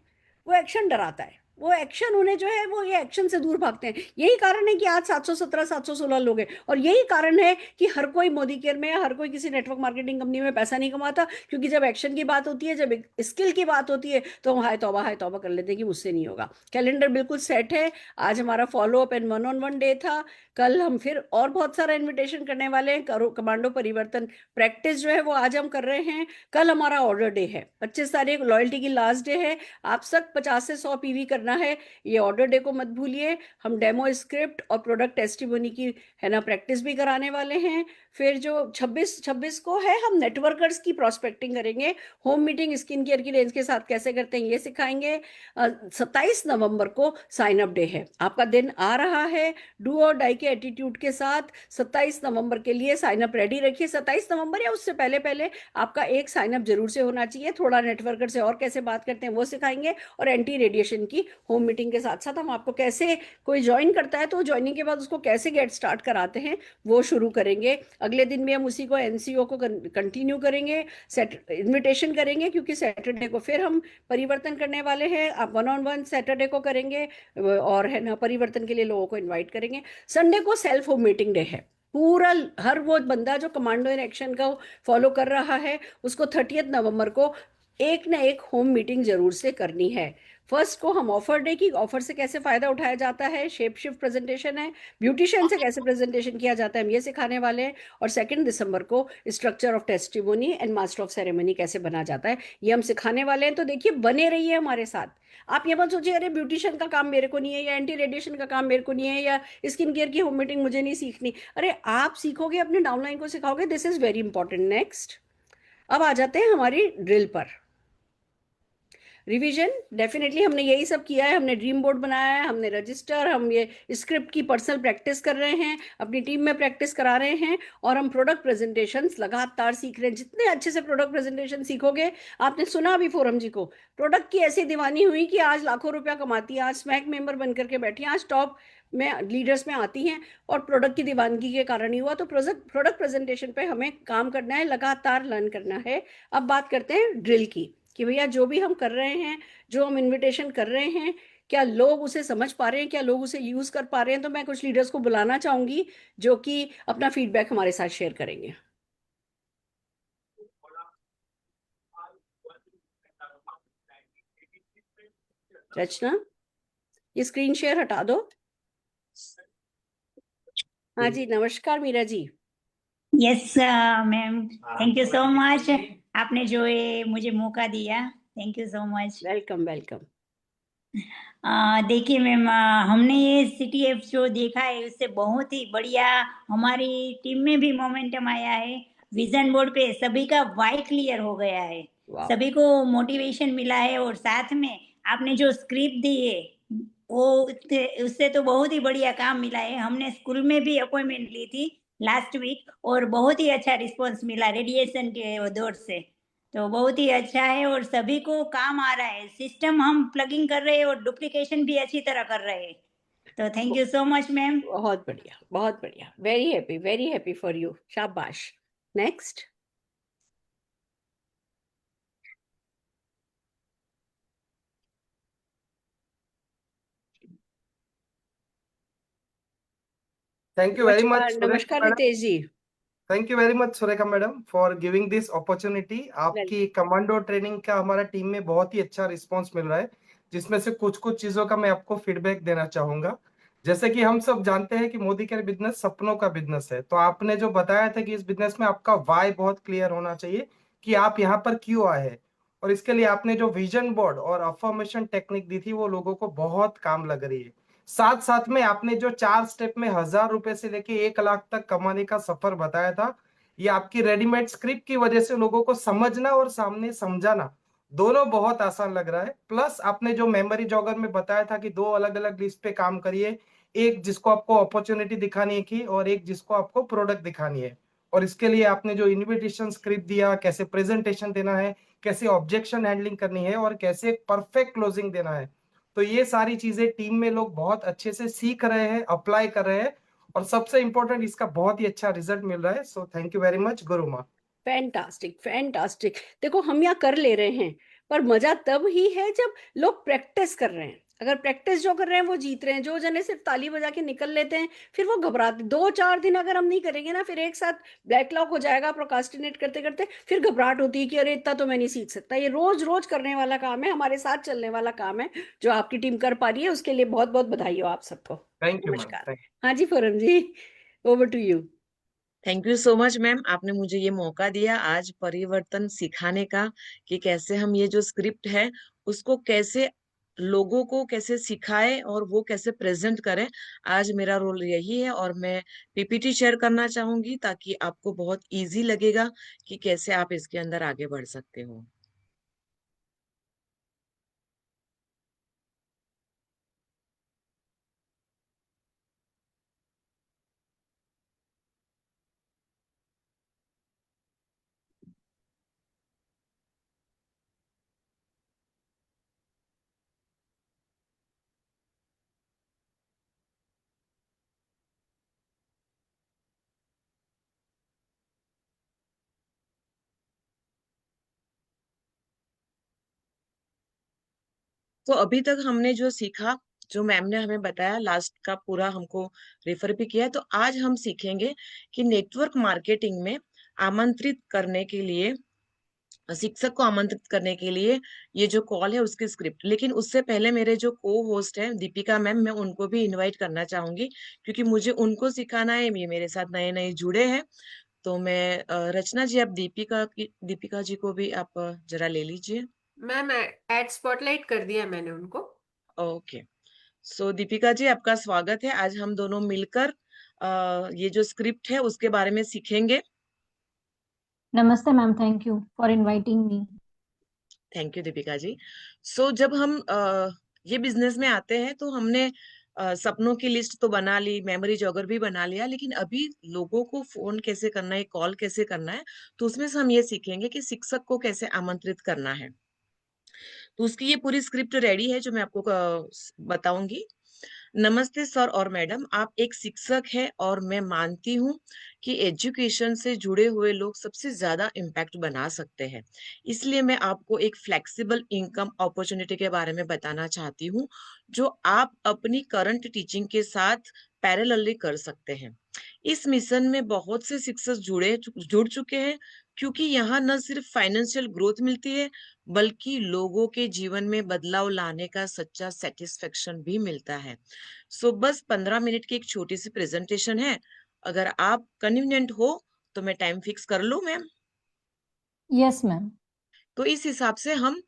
[SPEAKER 2] वो एक्शन डराता है। वो एक्शन उन्हें जो है, वो ये एक्शन से दूर भागते हैं। यही कारण है कि आज 717 716 लोग हैं। और यही कारण है कि हर कोई मोदी केयर में, हर कोई किसी नेटवर्क मार्केटिंग कंपनी में पैसा नहीं कमाता, क्योंकि जब एक्शन की बात होती है, जब स्किल की बात होती है, तो हम हाय तौबा कर लेते हैं कि मुझसे नहीं होगा। कैलेंडर बिल्कुल सेट है। आज हमारा follow up and 1-on-1 day था। कल हम फिर और बहुत सारा इन्विटेशन करने वाले हैं। कमांडो परिवर्तन प्रैक्टिस जो है वो आज हम कर रहे हैं। कल हमारा ऑर्डर डे है, 25 तारीख लॉयल्टी की लास्ट डे है। आप सब 50 से 100 पीवी करना है। ये ऑर्डर डे को मत भूलिए। हम डेमो स्क्रिप्ट और प्रोडक्ट टेस्टिमोनी की है ना प्रैक्टिस भी कराने वाले हैं। फिर जो 26 को है, हम नेटवर्कर्स की प्रोस्पेक्टिंग करेंगे। होम मीटिंग स्किन केयर की रेंज के साथ कैसे करते हैं ये सिखाएंगे। 27 नवंबर को साइन अप डे है। आपका दिन आ रहा है। डू और डाई के एटीट्यूड के साथ 27 नवंबर के लिए साइन अप रेडी रखिए। 27 नवंबर या उससे पहले पहले आपका एक साइन अप जरूर से होना चाहिए। थोड़ा नेटवर्कर से और कैसे बात करते हैं वो सिखाएंगे, और एंटी रेडिएशन की होम मीटिंग के साथ साथ हम आपको कैसे, कोई ज्वाइन करता है तो ज्वाइनिंग के बाद उसको कैसे गेट स्टार्ट कराते हैं वो शुरू करेंगे। अगले दिन भी हम उसी को एनसीओ को कंटिन्यू करेंगे, सेट इन्विटेशन करेंगे, क्योंकि सैटरडे को फिर हम परिवर्तन करने वाले हैं। आप 1-on-1 सैटरडे को करेंगे, और है ना परिवर्तन के लिए लोगों को इन्वाइट करेंगे। संडे को सेल्फ होम मीटिंग डे है। पूरा हर वो बंदा जो कमांडो इन एक्शन का फॉलो कर रहा है, उसको 30 नवंबर को एक ना एक होम मीटिंग जरूर से करनी है। फर्स्ट को हम ऑफर डे की, ऑफर से कैसे फायदा उठाया जाता है, शेप शिफ्ट प्रेजेंटेशन है। ब्यूटिशियन से कैसे प्रेजेंटेशन किया जाता है हम ये सिखाने वाले हैं। और 2 दिसंबर को structure of testimony and master of ceremony कैसे बना जाता है ये हम सिखाने वाले हैं। तो देखिए, बने रहिए हमारे साथ। आप ये मत सोचिए अरे ब्यूटिशियन का काम मेरे को नहीं है, या एंटी रेडिएशन का काम मेरे को नहीं है, या स्किन केयर की होम मीटिंग मुझे नहीं सीखनी। अरे आप सीखोगे, अपने डाउनलाइन को सिखाओगे, this is very important. Next, अब आ जाते हैं हमारी ड्रिल पर। रिवीजन डेफिनेटली हमने यही सब किया है। हमने ड्रीम बोर्ड बनाया है, हमने रजिस्टर, हम ये स्क्रिप्ट की पर्सनल प्रैक्टिस कर रहे हैं, अपनी टीम में प्रैक्टिस करा रहे हैं, और हम प्रोडक्ट प्रेजेंटेशंस लगातार सीख रहे हैं। जितने अच्छे से प्रोडक्ट प्रेजेंटेशन सीखोगे, आपने सुना अभी फोरम जी को, प्रोडक्ट की ऐसी दीवानी हुई कि आज लाखों रुपया कमाती है, आज स्मैक मेंबर बनकर के बैठी है, आज टॉप में लीडर्स में आती हैं, और प्रोडक्ट की दीवानगी के कारण ही हुआ। तो प्रोडक्ट प्रेजेंटेशन पे हमें काम करना है, लगातार लर्न करना है। अब बात करते हैं ड्रिल की, कि भैया जो भी हम कर रहे हैं, जो हम इनविटेशन कर रहे हैं, क्या लोग उसे समझ पा रहे हैं, क्या लोग उसे यूज कर पा रहे हैं। तो मैं कुछ लीडर्स को बुलाना चाहूंगी जो कि अपना फीडबैक हमारे साथ शेयर करेंगे। रचना, ये स्क्रीन शेयर हटा दो। हाँ जी, नमस्कार Meera ji.
[SPEAKER 3] Yes ma'am, thank you so much. आपने जो ये मुझे मौका दिया, thank you so much.
[SPEAKER 2] Welcome welcome.
[SPEAKER 3] देखिए मैम, हमने ये CTF जो देखा है उससे बहुत ही बढ़िया हमारी टीम में भी मोमेंटम आया है। विजन बोर्ड पे सभी का वाई क्लियर हो गया है,
[SPEAKER 2] वाह,
[SPEAKER 3] सभी को मोटिवेशन मिला है, और साथ में आपने जो स्क्रिप्ट दी है वो उससे तो बहुत ही बढ़िया काम मिला है। हमने स्कूल में भी अपॉइंटमेंट ली थी लास्ट वीक, और बहुत ही अच्छा रिस्पॉन्स मिला रेडिएशन के दौर से। तो बहुत ही अच्छा है और सभी को काम आ रहा है। सिस्टम हम प्लगिंग कर रहे हैं और डुप्लीकेशन भी अच्छी तरह कर रहे हैं। तो thank you so much ma'am.
[SPEAKER 2] बहुत बढ़िया, बहुत बढ़िया। Very happy for you. शाबाश। Next.
[SPEAKER 4] Thank you very much,
[SPEAKER 2] नमस्कार
[SPEAKER 4] Surekha
[SPEAKER 2] नमस्कार
[SPEAKER 4] madam.
[SPEAKER 2] Ritesh ji.
[SPEAKER 4] Thank you very much Surekha madam for giving this opportunity. आपकी कमांडो ट्रेनिंग का हमारा टीम में बहुत ही अच्छा रिस्पांस मिल रहा है, जिसमें से कुछ कुछ चीजों का मैं आपको फीडबैक देना चाहूंगा। जैसे कि हम सब जानते हैं कि मोदी केयर बिजनेस सपनों का बिजनेस है, तो आपने जो बताया था कि इस बिजनेस में आपका वाई बहुत क्लियर होना चाहिए कि आप यहाँ पर क्यों आए हैं, और इसके लिए आपने जो विजन बोर्ड और अफर्मेशन टेक्निक दी थी वो लोगों को बहुत काम लग रही है। साथ साथ में आपने जो 4 स्टेप में 1000 रुपए से लेके 1 लाख तक कमाने का सफर बताया था, ये आपकी रेडीमेड स्क्रिप्ट की वजह से लोगों को समझना और सामने समझाना दोनों बहुत आसान लग रहा है। प्लस आपने जो मेमोरी जॉगर में बताया था कि 2 अलग अलग लिस्ट पे काम करिए, एक जिसको आपको अपॉर्चुनिटी दिखानी है की, और एक जिसको आपको प्रोडक्ट दिखानी है, और इसके लिए आपने जो इन्विटेशन स्क्रिप्ट दिया, कैसे प्रेजेंटेशन देना है, कैसे ऑब्जेक्शन हैंडलिंग करनी है और कैसे परफेक्ट क्लोजिंग देना है। तो ये सारी चीजें टीम में लोग बहुत अच्छे से सीख रहे हैं, अप्लाई कर रहे हैं, और सबसे इम्पोर्टेंट इसका बहुत ही अच्छा रिजल्ट मिल रहा है। So thank you very much Guruma.
[SPEAKER 2] Fantastic fantastic. देखो हम यहाँ कर ले रहे हैं, पर मजा तब ही है जब लोग प्रैक्टिस कर रहे हैं। अगर प्रैक्टिस जो कर रहे हैं वो जीत रहे हैं, जो जने सिर्फ ताली बजा के निकल लेते हैं फिर वो घबराते। 2-4 दिन अगर हम नहीं करेंगे ना, फिर एक साथ ब्लैकलॉक हो जाएगा प्रोकास्टिनेट करते करते, फिर घबराहट होती है कि अरे इतना तो मैं नहीं सीख सकता। ये रोज रोज करने वाला काम है, हमारे साथ चलने वाला काम है, जो आपकी टीम कर पा रही है उसके लिए बहुत बहुत बधाई हो आप सबको।
[SPEAKER 4] Thank you ma'am.
[SPEAKER 2] नमस्कार। हाँ जी Forum ji, over to you.
[SPEAKER 1] Thank you so much ma'am, आपने मुझे ये मौका दिया आज परिवर्तन सिखाने का, कि कैसे हम ये जो स्क्रिप्ट है उसको कैसे लोगों को कैसे सिखाए और वो कैसे प्रेजेंट करें। आज मेरा रोल यही है और मैं पीपीटी शेयर करना चाहूंगी ताकि आपको बहुत इजी लगेगा कि कैसे आप इसके अंदर आगे बढ़ सकते हो। तो अभी तक हमने जो सीखा, जो मैम ने हमें बताया, लास्ट का पूरा हमको रेफर भी किया है। तो आज हम सीखेंगे कि नेटवर्क मार्केटिंग में आमंत्रित करने के लिए, शिक्षक को आमंत्रित करने के लिए ये जो कॉल है उसकी स्क्रिप्ट। लेकिन उससे पहले मेरे जो को होस्ट है दीपिका मैम, मैं उनको भी इनवाइट करना चाहूंगी क्योंकि मुझे उनको सिखाना है। ये मेरे साथ नए नए जुड़े हैं। तो मैं रचना जी, आप दीपिका जी को भी आप जरा ले लीजिए।
[SPEAKER 5] मैम एड स्पॉटलाइट कर दिया मैंने उनको।
[SPEAKER 1] ओके। सो दीपिका जी, आपका स्वागत है। आज हम दोनों मिलकर ये जो स्क्रिप्ट है उसके बारे में सीखेंगे।
[SPEAKER 6] नमस्ते ma'am, thank you for inviting me.
[SPEAKER 1] Thank you Deepika ji. So जब हम ये बिजनेस में आते हैं तो हमने सपनों की लिस्ट तो बना ली, मेमोरी जॉगर भी बना लिया, लेकिन अभी लोगों को फोन कैसे करना है, कॉल कैसे करना है, तो उसमें से हम ये सीखेंगे कि शिक्षक को कैसे आमंत्रित करना है। तो उसकी ये पूरी स्क्रिप्ट रेडी है जो मैं आपको बताऊंगी। नमस्ते सर और मैडम, आप एक शिक्षक हैं और मैं मानती हूँ कि एजुकेशन से जुड़े हुए लोग सबसे ज्यादा इम्पैक्ट बना सकते हैं। इसलिए मैं आपको एक फ्लेक्सिबल इनकम अपॉर्चुनिटी के बारे में बताना चाहती हूँ जो आप अपनी करंट टीचिंग के साथ पैरेलली कर सकते हैं। इस मिशन में बहुत से शिक्षक जुड़ चुके हैं, क्योंकि यहाँ न सिर्फ फाइनेंशियल ग्रोथ मिलती है बल्कि लोगों के जीवन में बदलाव लाने का सच्चा सेटिस्फेक्शन भी मिलता है। सो बस 15 मिनट की एक छोटी सी प्रेजेंटेशन है। अगर आप कन्वीनियंट हो तो मैं टाइम फिक्स कर लूं मैम।
[SPEAKER 6] Yes ma'am.
[SPEAKER 1] तो इस हिसाब से हम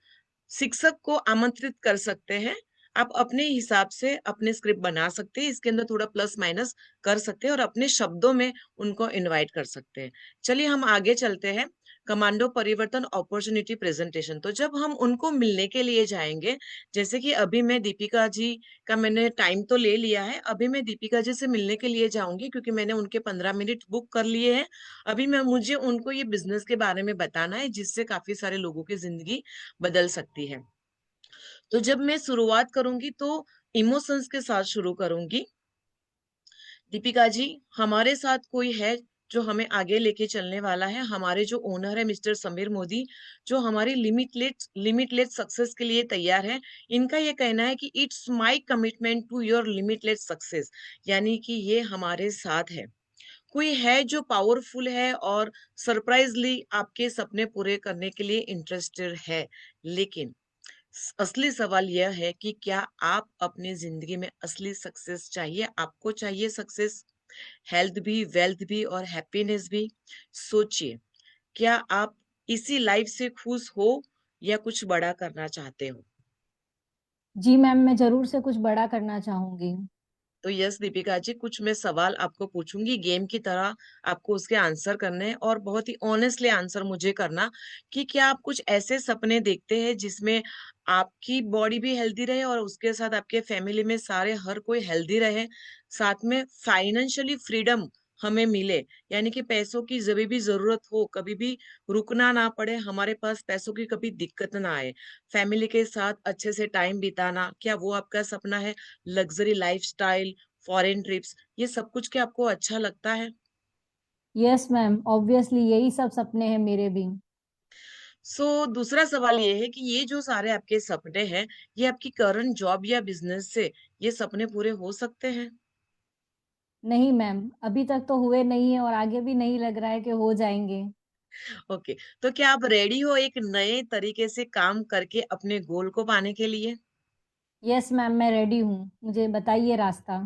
[SPEAKER 1] शिक्षक को आमंत्रित कर सकते हैं। आप अपने हिसाब से अपने स्क्रिप्ट बना सकते हैं, इसके अंदर थोड़ा प्लस माइनस कर सकते हैं और अपने शब्दों में उनको इनवाइट कर सकते हैं। चलिए हम आगे चलते हैं। कमांडो परिवर्तन अपॉर्चुनिटी प्रेजेंटेशन। तो जब हम उनको मिलने के लिए जाएंगे, जैसे कि अभी मैं दीपिका जी का मैंने टाइम तो ले लिया है, अभी मैं दीपिका जी से मिलने के लिए जाऊंगी क्योंकि मैंने उनके 15 मिनट बुक कर लिए हैं। अभी मुझे उनको ये बिजनेस के बारे में बताना है जिससे काफी सारे लोगों की जिंदगी बदल सकती है। तो जब मैं शुरुआत करूंगी तो इमोशंस के साथ शुरू करूंगी। दीपिका जी, हमारे साथ कोई है जो हमें आगे लेके चलने वाला है। हमारे जो ओनर है मिस्टर समीर मोदी, जो हमारी लिमिटलेस सक्सेस के लिए तैयार है। इनका ये कहना है कि it's my commitment to your limitless success, यानी कि ये हमारे साथ है। कोई है जो पावरफुल है और सरप्राइजली आपके सपने पूरे करने के लिए इंटरेस्टेड है। लेकिन असली सवाल यह है कि क्या आप अपनी जिंदगी में असली सक्सेस चाहिए? आपको चाहिए सक्सेस, हेल्थ भी, वेल्थ भी और हैप्पीनेस भी? सोचिए, क्या आप इसी लाइफ से खुश हो या कुछ बड़ा करना चाहते हो?
[SPEAKER 6] जी मैम, मैं जरूर से कुछ बड़ा करना चाहूंगी।
[SPEAKER 1] तो यस दीपिका जी, कुछ मैं सवाल आपको पूछूंगी गेम की तरह, आपको उसके आंसर करने हैं और बहुत ही ऑनेस्टली आंसर मुझे करना कि क्या आप कुछ ऐसे सपने देखते हैं जिसमें आपकी बॉडी भी हेल्दी रहे और उसके साथ आपके फैमिली में सारे हर कोई हेल्दी रहे, साथ में फाइनेंशियली फ्रीडम हमें मिले, यानी कि पैसों की जब भी जरूरत हो, कभी भी रुकना ना पड़े, हमारे पास पैसों की कभी दिक्कत ना आए, फैमिली के साथ अच्छे से टाइम बिताना, क्या वो आपका सपना है? लग्जरी लाइफस्टाइल, फॉरेन ट्रिप्स, ये सब कुछ क्या आपको अच्छा लगता है?
[SPEAKER 6] यस मैम, ऑब्वियसली यही सब सपने हैं मेरे भी।
[SPEAKER 1] सो दूसरा सवाल ये है कि ये जो सारे आपके सपने हैं, ये आपकी करंट जॉब या बिजनेस से ये सपने पूरे हो सकते हैं?
[SPEAKER 6] नहीं मैम, अभी तक तो हुए नहीं है और आगे भी नहीं लग रहा है कि हो जाएंगे।
[SPEAKER 1] ओके, तो क्या आप रेडी हो एक नए तरीके से काम करके अपने गोल को पाने के लिए?
[SPEAKER 6] यस मैम, मैं रेडी हूँ, मुझे बताइए रास्ता।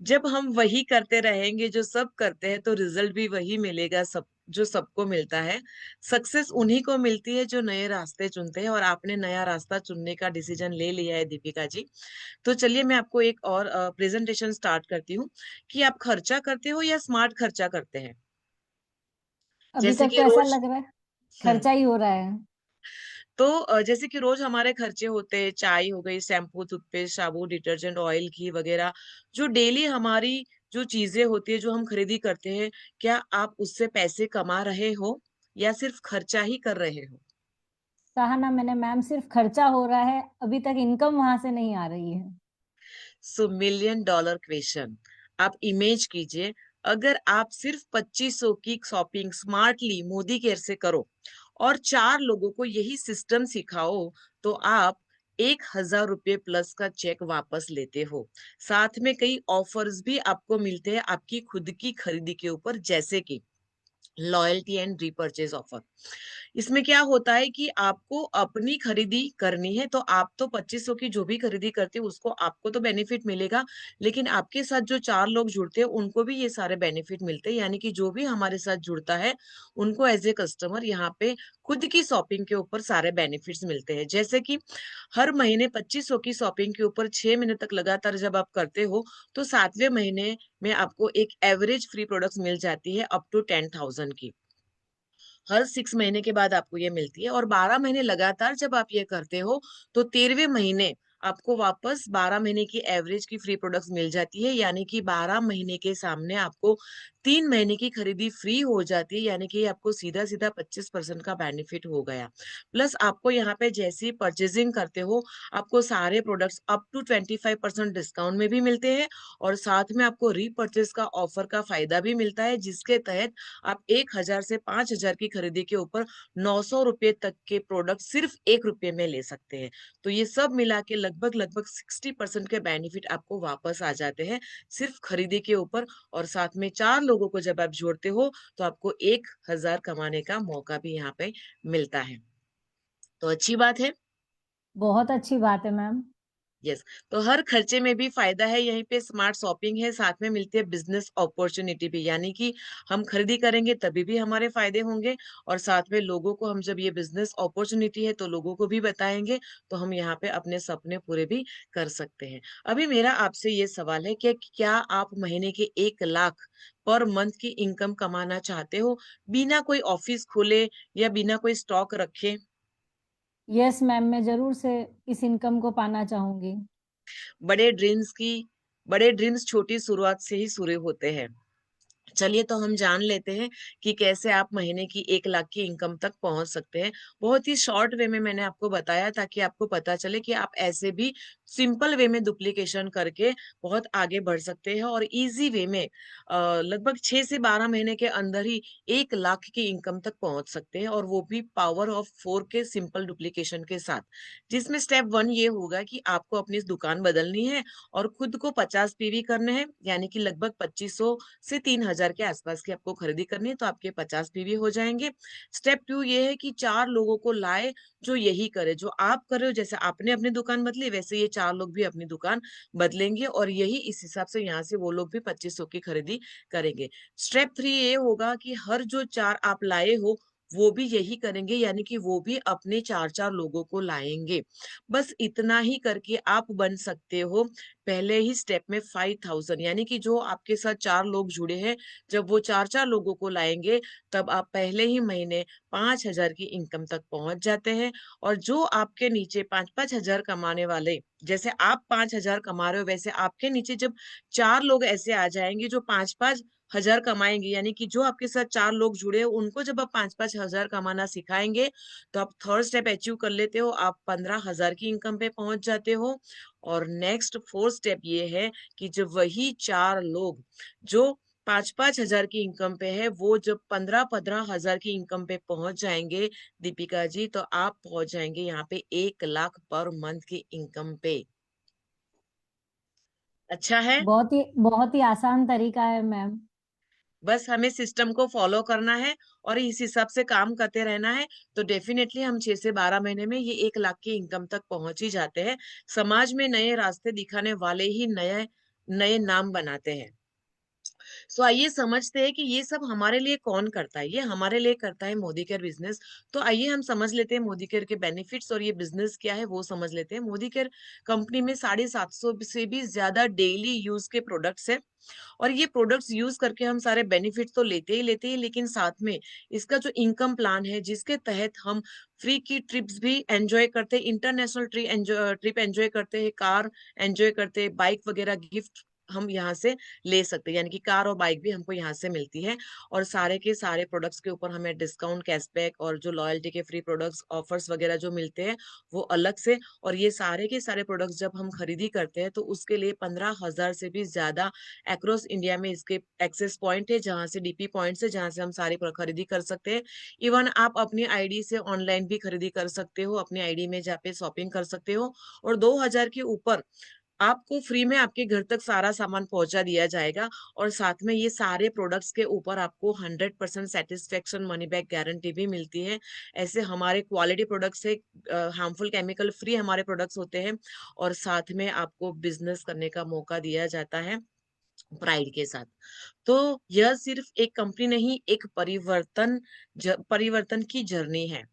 [SPEAKER 1] जब हम वही करते रहेंगे जो सब करते हैं, तो रिजल्ट भी वही मिलेगा, सब जो सबको मिलता है। सक्सेस उन्हीं को मिलती है जो नए रास्ते चुनते हैं, और आपने नया रास्ता चुनने का डिसीजन ले लिया है दीपिका जी। तो चलिए मैं आपको एक और प्रेजेंटेशन स्टार्ट करती हूँ कि आप खर्चा करते हो या स्मार्ट खर्चा करते हैं?
[SPEAKER 6] अभी
[SPEAKER 1] जैसे
[SPEAKER 6] तक
[SPEAKER 1] कि
[SPEAKER 6] तो ऐसा
[SPEAKER 1] रोज
[SPEAKER 6] लग रहा है
[SPEAKER 1] हम्म
[SPEAKER 6] खर्चा ही हो रहा है।
[SPEAKER 1] तो जैसे कि रोज हमारे खर्चे होते हैं, चाय हो गई, शैम्पू, टूथपेस्ट, साबुन, डिटर्जेंट, ऑयल, घी वगैरह, जो डेली हमारी जो चीजें होती है, जो हम खरीदी करते हैं, क्या आप उससे पैसे कमा रहे हो या सिर्फ खर्चा ही कर रहे हो?
[SPEAKER 6] कहा ना मैंने मैम, सिर्फ खर्चा हो रहा है, अभी तक इनकम वहां से नहीं आ रही है।
[SPEAKER 1] सो मिलियन डॉलर क्वेश्चन, आप इमेज कीजिए, अगर आप सिर्फ 2500 की शॉपिंग स्मार्टली मोदी केयर से करो और 4 लोगों को यही सिस्टम सिखाओ, तो आप 1000 रुपये प्लस का चेक वापस लेते हो। साथ में कई ऑफर्स भी आपको मिलते हैं आपकी खुद की खरीदी के ऊपर, जैसे कि लॉयल्टी एंड रीपर्चेज ऑफर। इसमें क्या होता है कि आपको अपनी खरीदी करनी है, तो आप तो 2500 की जो भी खरीदी करते हो उसको आपको तो बेनिफिट मिलेगा, लेकिन आपके साथ जो 4 लोग जुड़ते हैं उनको भी ये सारे बेनिफिट मिलते हैं, यानी कि जो भी हमारे साथ जुड़ता है उनको एज ए कस्टमर यहाँ पे खुद की शॉपिंग के ऊपर सारे बेनिफिट्स मिलते हैं। जैसे कि हर महीने 2500 की शॉपिंग के ऊपर 6 महीने तक लगातार जब आप करते हो, तो 7वें महीने में आपको एक एवरेज फ्री प्रोडक्ट्स मिल जाती है अप टू 10,000 की। हर 6 महीने के बाद आपको ये मिलती है, और 12 महीने लगातार जब आप ये करते हो, तो 13वें महीने आपको वापस 12 महीने की एवरेज की फ्री प्रोडक्ट्स मिल जाती है, यानी कि 12 महीने के सामने आपको 3 महीने की खरीदी फ्री हो जाती है, यानी कि आपको सीधा सीधा 25% का बेनिफिट हो गया। प्लस आपको यहाँ पे जैसी परचेजिंग करते हो, आपको सारे प्रोडक्ट्स अप टू 25% डिस्काउंट में भी मिलते हैं, और साथ में आपको रीपर्चेज का ऑफर का फायदा भी मिलता है, जिसके तहत आप 1000 से 5000 की खरीदी के ऊपर 900 रुपए तक के प्रोडक्ट सिर्फ 1 रुपए में ले सकते हैं। तो ये सब मिला के लगभग लगभग 60% के बेनिफिट आपको वापस आ जाते हैं सिर्फ खरीदी के ऊपर, और साथ में 4 लोगों को जब आप जोड़ते हो, तो आपको 1000 कमाने का मौका भी यहाँ पे मिलता है। तो अच्छी बात है।
[SPEAKER 6] बहुत अच्छी बात है मैम।
[SPEAKER 1] यस, तो हर खर्चे में भी फायदा है, यहीं पे स्मार्ट शॉपिंग है, साथ में मिलती है बिजनेस अपॉर्चुनिटी भी, यानी कि हम खरीदी करेंगे तभी भी हमारे फायदे होंगे, और साथ में लोगों को हम जब ये बिजनेस अपॉर्चुनिटी है तो लोगों को भी बताएंगे, तो हम यहाँ पे अपने सपने पूरे भी कर सकते हैं। अभी मेरा आपसे ये सवाल है कि क्या आप महीने के 1 लाख पर मंथ की इनकम कमाना चाहते हो, बिना कोई ऑफिस खोले या बिना कोई स्टॉक रखे?
[SPEAKER 6] यस मैम, मैं जरूर से इस इनकम को पाना चाहूंगी।
[SPEAKER 1] बड़े ड्रीम्स की बड़े ड्रीम्स छोटी शुरुआत से ही शुरू होते हैं। चलिए, तो हम जान लेते हैं कि कैसे आप महीने की 1 लाख की इनकम तक पहुंच सकते हैं। बहुत ही शॉर्ट वे में मैंने आपको बताया, ताकि आपको पता चले कि आप ऐसे भी सिंपल वे में डुप्लीकेशन करके बहुत आगे बढ़ सकते हैं, और इजी वे में लगभग 6 से 12 महीने के अंदर ही 1 लाख की इनकम तक पहुंच सकते हैं, और वो भी पावर ऑफ 4 के सिंपल डुप्लीकेशन के साथ। जिसमें स्टेप 1 ये होगा कि आपको अपनी दुकान बदलनी है और खुद को 50 पीवी करने हैं, यानी कि लगभग 2500 से 3000 के आसपास की आपको खरीदी करनी है, तो आपके 50 पीवी हो जाएंगे। स्टेप 2 ये है कि 4 लोगों को लाए जो यही करे जो आप कर रहे हो, जैसे आपने अपनी दुकान बदली वैसे ये 4 लोग भी अपनी दुकान बदलेंगे, और यही इस हिसाब से यहाँ से वो लोग भी 2500 की खरीदी करेंगे। स्टेप 3 ये होगा कि हर जो 4 आप लाए हो वो भी यही करेंगे, यानी कि वो भी अपने 4-4 लोगों को लाएंगे। बस इतना ही करके आप बन सकते हो पहले ही स्टेप में 5000, यानी कि जो आपके साथ 4 लोग जुड़े हैं, जब वो 4-4 लोगों को लाएंगे, तब आप पहले ही महीने 5000 की इनकम तक पहुंच जाते हैं। और जो आपके नीचे 5-5 हजार कमाने वाले, जैसे आप 5000 कमा रहे हो, वैसे आपके नीचे जब 4 लोग ऐसे आ जाएंगे जो 5-5 5,000 कमाएंगे, यानी कि जो आपके साथ 4 लोग जुड़े हो उनको जब आप 5-5 हजार कमाना सिखाएंगे तो आप थर्ड स्टेप अचीव कर लेते हो, आप 15,000 की इनकम पे पहुंच जाते हो। और नेक्स्ट फोर्थ स्टेप ये है कि जब वही 4 लोग जो 5-5 हजार की इनकम पे है वो जब 15-15 हजार की इनकम पे पहुंच जाएंगे दीपिका जी, तो आप पहुंच जाएंगे यहाँ पे 1 लाख पर मंथ की इनकम पे। अच्छा है।
[SPEAKER 6] बहुत ही आसान तरीका है मैम।
[SPEAKER 1] बस हमें सिस्टम को फॉलो करना है और इस हिसाब से काम करते रहना है, तो डेफिनेटली हम 6 से 12 महीने में ये 1 लाख की इनकम तक पहुंच ही जाते हैं। समाज में नए रास्ते दिखाने वाले ही नए नए नाम बनाते हैं। सो आइए समझते हैं कि ये सब हमारे लिए कौन करता है। ये हमारे लिए करता है मोदी केयर बिजनेस। तो आइए हम समझ लेते हैं मोदी केयर के बेनिफिट्स और ये बिजनेस क्या है वो समझ लेते हैं। मोदी केयर कंपनी में 750 से भी ज्यादा डेली यूज के प्रोडक्ट्स है और ये प्रोडक्ट्स यूज करके हम सारे बेनिफिट तो लेते ही लेकिन साथ में इसका जो इनकम प्लान है जिसके तहत हम फ्री की ट्रिप्स भी एंजॉय करते हैं, इंटरनेशनल ट्रिप एंजॉय करते हैं, कार एंजॉय करते हैं, बाइक वगैरह गिफ्ट हम यहाँ से ले सकते हैं, यानी कि कार और बाइक भी हमको यहाँ से मिलती है। और सारे के सारे प्रोडक्ट्स के ऊपर हमें डिस्काउंट, कैशबैक और जो लॉयल्टी के फ्री प्रोडक्ट्स ऑफर्स वगैरह जो मिलते हैं वो अलग से। और ये सारे के सारे प्रोडक्ट्स जब हम खरीदी करते हैं तो उसके लिए 15,000 से भी ज्यादा अक्रॉस इंडिया में इसके एक्सेस पॉइंट है, जहां से डीपी पॉइंट है जहां से हम सारी खरीदी कर सकते हैं। इवन आप अपनी आईडी से ऑनलाइन भी खरीदी कर सकते हो, अपनी आईडी में जाके शॉपिंग कर सकते हो। और 2,000 के ऊपर आपको फ्री में आपके घर तक सारा सामान पहुंचा दिया जाएगा। और साथ में ये सारे प्रोडक्ट्स के ऊपर आपको 100% सेटिस्फेक्शन मनी बैक गारंटी भी मिलती है। ऐसे हमारे क्वालिटी प्रोडक्ट्स है, हार्मफुल केमिकल फ्री हमारे प्रोडक्ट्स होते हैं। और साथ में आपको बिजनेस करने का मौका दिया जाता है प्राइड के साथ। तो यह सिर्फ एक कंपनी नहीं, एक परिवर्तन की जर्नी है।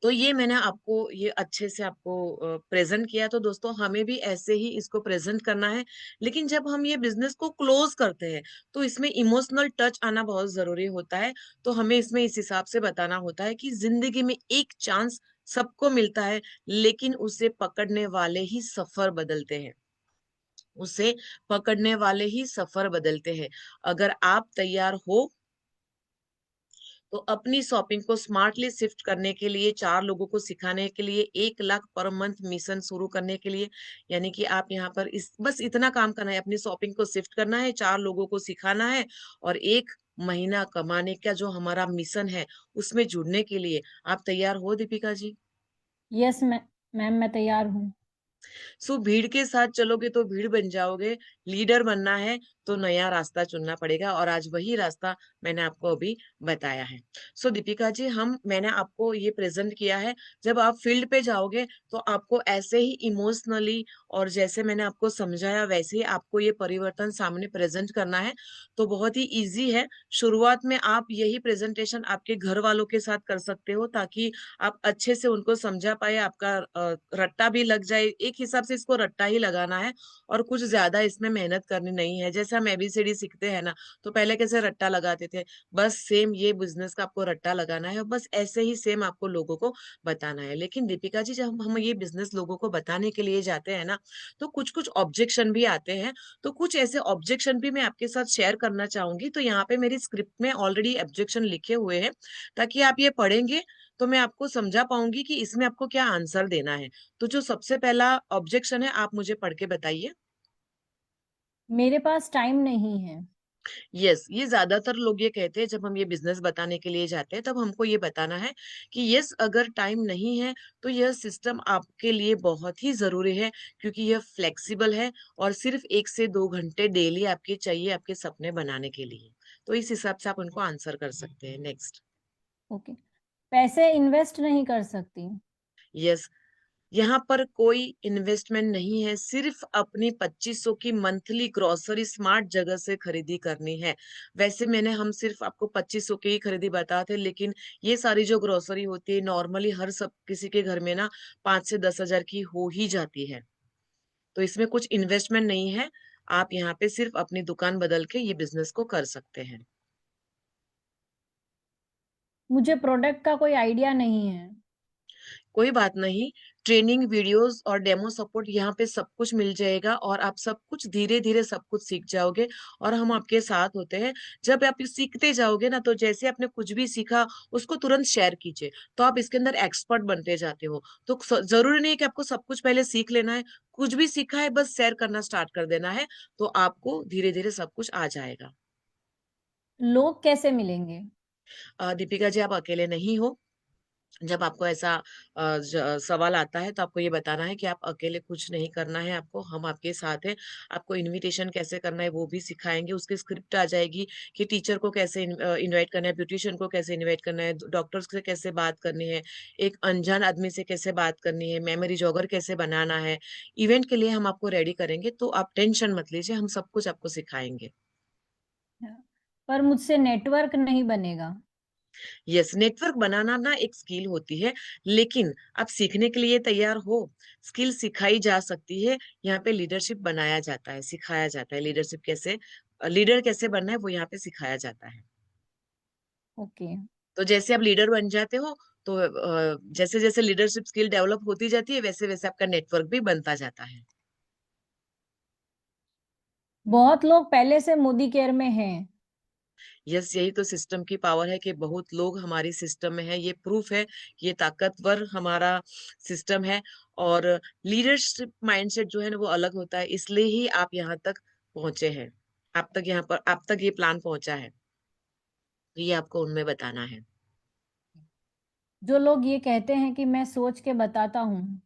[SPEAKER 1] तो ये मैंने आपको ये अच्छे से आपको प्रेजेंट किया। तो दोस्तों हमें भी ऐसे ही इसको प्रेजेंट करना है। लेकिन जब हम ये बिजनेस को क्लोज करते हैं तो इसमें इमोशनल टच आना बहुत जरूरी होता है। तो हमें इसमें इस हिसाब से बताना होता है कि जिंदगी में एक चांस सबको मिलता है, लेकिन उसे पकड़ने वाले ही सफर बदलते हैं। उसे पकड़ने वाले ही सफर बदलते हैं। अगर आप तैयार हो तो अपनी शॉपिंग को स्मार्टली शिफ्ट करने के लिए, 4 लोगों को सिखाने के लिए, 1 लाख पर मंथ मिशन शुरू करने के लिए, यानी कि आप यहाँ पर इस बस इतना काम करना है, अपनी शॉपिंग को शिफ्ट करना है, 4 लोगों को सिखाना है और 1 महीना कमाने का जो हमारा मिशन है उसमें जुड़ने के लिए आप तैयार हो दीपिका जी?
[SPEAKER 6] यस मैम, मैं तैयार हूँ।
[SPEAKER 1] सो भीड़ के साथ चलोगे तो भीड़ बन जाओगे, लीडर बनना है तो नया रास्ता चुनना पड़ेगा और आज वही रास्ता मैंने आपको अभी बताया है। सो दीपिका जी, मैंने आपको ये प्रेजेंट किया है। जब आप फील्ड पे जाओगे तो आपको ऐसे ही इमोशनली और जैसे मैंने आपको समझाया वैसे ही आपको ये परिवर्तन सामने प्रेजेंट करना है। तो बहुत ही इजी है। शुरुआत में आप यही प्रेजेंटेशन आपके घर वालों के साथ कर सकते हो ताकि आप अच्छे से उनको समझा पाए, आपका रट्टा भी लग जाए। एक हिसाब से इसको रट्टा ही लगाना है और कुछ ज्यादा इसमें मेहनत करनी नहीं है। जैसे हम एबीसीडी सीखते हैं ना, तो पहले कैसे रट्टा लगाते थे, बस सेम ये बिजनेस का आपको रट्टा लगाना है और बस ऐसे ही सेम आपको लोगों को बताना है। लेकिन दीपिका जी, जब हम ये बिजनेस लोगों को बताने के लिए जाते हैं ना, तो कुछ कुछ ऑब्जेक्शन भी आते हैं। तो कुछ ऐसे ऑब्जेक्शन भी मैं आपके साथ शेयर करना चाहूंगी। तो यहाँ पे मेरी स्क्रिप्ट में ऑलरेडी ऑब्जेक्शन लिखे हुए हैं, ताकि आप ये पढ़ेंगे तो मैं आपको समझा पाऊंगी कि इसमें आपको क्या आंसर देना है। तो जो सबसे पहला ऑब्जेक्शन है आप मुझे पढ़ के बताइए।
[SPEAKER 6] मेरे पास टाइम नहीं है।
[SPEAKER 1] यस, ये ज्यादातर लोग ये कहते हैं जब हम ये बिजनेस बताने के लिए जाते हैं, तब हमको ये बताना है कि यस, अगर टाइम नहीं है तो यह सिस्टम आपके लिए बहुत ही जरूरी है, क्योंकि यह फ्लेक्सिबल है और सिर्फ 1 से 2 घंटे डेली आपके चाहिए आपके सपने बनाने के लिए। तो इस हिसाब से आप उनको आंसर कर सकते हैं। नेक्स्ट।
[SPEAKER 6] ओके। पैसे इन्वेस्ट नहीं कर सकती।
[SPEAKER 1] यस, यहाँ पर कोई इन्वेस्टमेंट नहीं है, सिर्फ अपनी 2500 की मंथली ग्रोसरी स्मार्ट जगह से खरीदी करनी है। वैसे हम सिर्फ आपको 2500 की ही खरीदी बताते, लेकिन ये सारी जो ग्रोसरी होती है नॉर्मली हर सब किसी के घर में ना 5 से 10 हजार की हो ही जाती है। तो इसमें कुछ इन्वेस्टमेंट नहीं है। आप यहाँ पे सिर्फ अपनी दुकान बदल के ये बिजनेस को कर सकते हैं।
[SPEAKER 6] मुझे प्रोडक्ट का कोई आइडिया नहीं है।
[SPEAKER 1] कोई बात नहीं, ट्रेनिंग वीडियोस और डेमो सपोर्ट यहाँ पे सब कुछ मिल जाएगा और आप सब कुछ धीरे धीरे सब कुछ सीख जाओगे और हम आपके साथ होते हैं। जब आप सीखते जाओगे ना, तो जैसे आपने कुछ भी सीखा उसको तुरंत शेयर कीजिए, तो आप इसके अंदर एक्सपर्ट बनते जाते हो। तो जरूरी नहीं है कि आपको सब कुछ पहले सीख लेना है, कुछ भी सीखा है बस शेयर करना स्टार्ट कर देना है, तो आपको धीरे धीरे सब कुछ आ जाएगा।
[SPEAKER 6] लोग कैसे मिलेंगे?
[SPEAKER 1] दीपिका जी, आप अकेले नहीं हो। जब आपको ऐसा सवाल आता है तो आपको ये बताना है कि आप अकेले कुछ नहीं करना है आपको, हम आपके साथ हैं। आपको इनविटेशन कैसे करना है वो भी सिखाएंगे, उसकी स्क्रिप्ट आ जाएगी कि टीचर को कैसे इनवाइट करना है, ब्यूटिशियन को कैसे इनवाइट करना है, डॉक्टर्स से कैसे बात करनी है, एक अनजान आदमी से कैसे बात करनी है, मेमोरी जॉगर कैसे बनाना है। इवेंट के लिए हम आपको रेडी करेंगे, तो आप टेंशन मत लीजिए, हम सब कुछ आपको सिखाएंगे।
[SPEAKER 6] पर मुझसे नेटवर्क नहीं बनेगा।
[SPEAKER 1] यस, नेटवर्क बनाना ना एक स्किल होती है, लेकिन आप सीखने के लिए तैयार हो। स्किल सिखाई जा सकती है, यहाँ पे लीडरशिप बनाया जाता है, सिखाया जाता है। लीडरशिप कैसे, लीडर कैसे बनना है वो यहाँ पे सिखाया जाता है।
[SPEAKER 6] ओके।
[SPEAKER 1] तो जैसे आप लीडर बन जाते हो, तो जैसे जैसे लीडरशिप स्किल डेवलप होती जाती है, वैसे वैसे आपका नेटवर्क भी बनता जाता है।
[SPEAKER 6] बहुत लोग पहले से मोदी केयर में हैं।
[SPEAKER 1] यस, यही तो सिस्टम की पावर है कि बहुत लोग हमारी सिस्टम में है। ये प्रूफ है, ये ताकतवर हमारा सिस्टम है। और लीडरशिप माइंडसेट जो है ना वो अलग होता है, इसलिए ही आप यहाँ तक पहुंचे हैं। आप तक ये प्लान पहुंचा है, तो ये आपको उनमें बताना है।
[SPEAKER 6] जो लोग ये कहते हैं कि मैं सोच के बताता हूँ।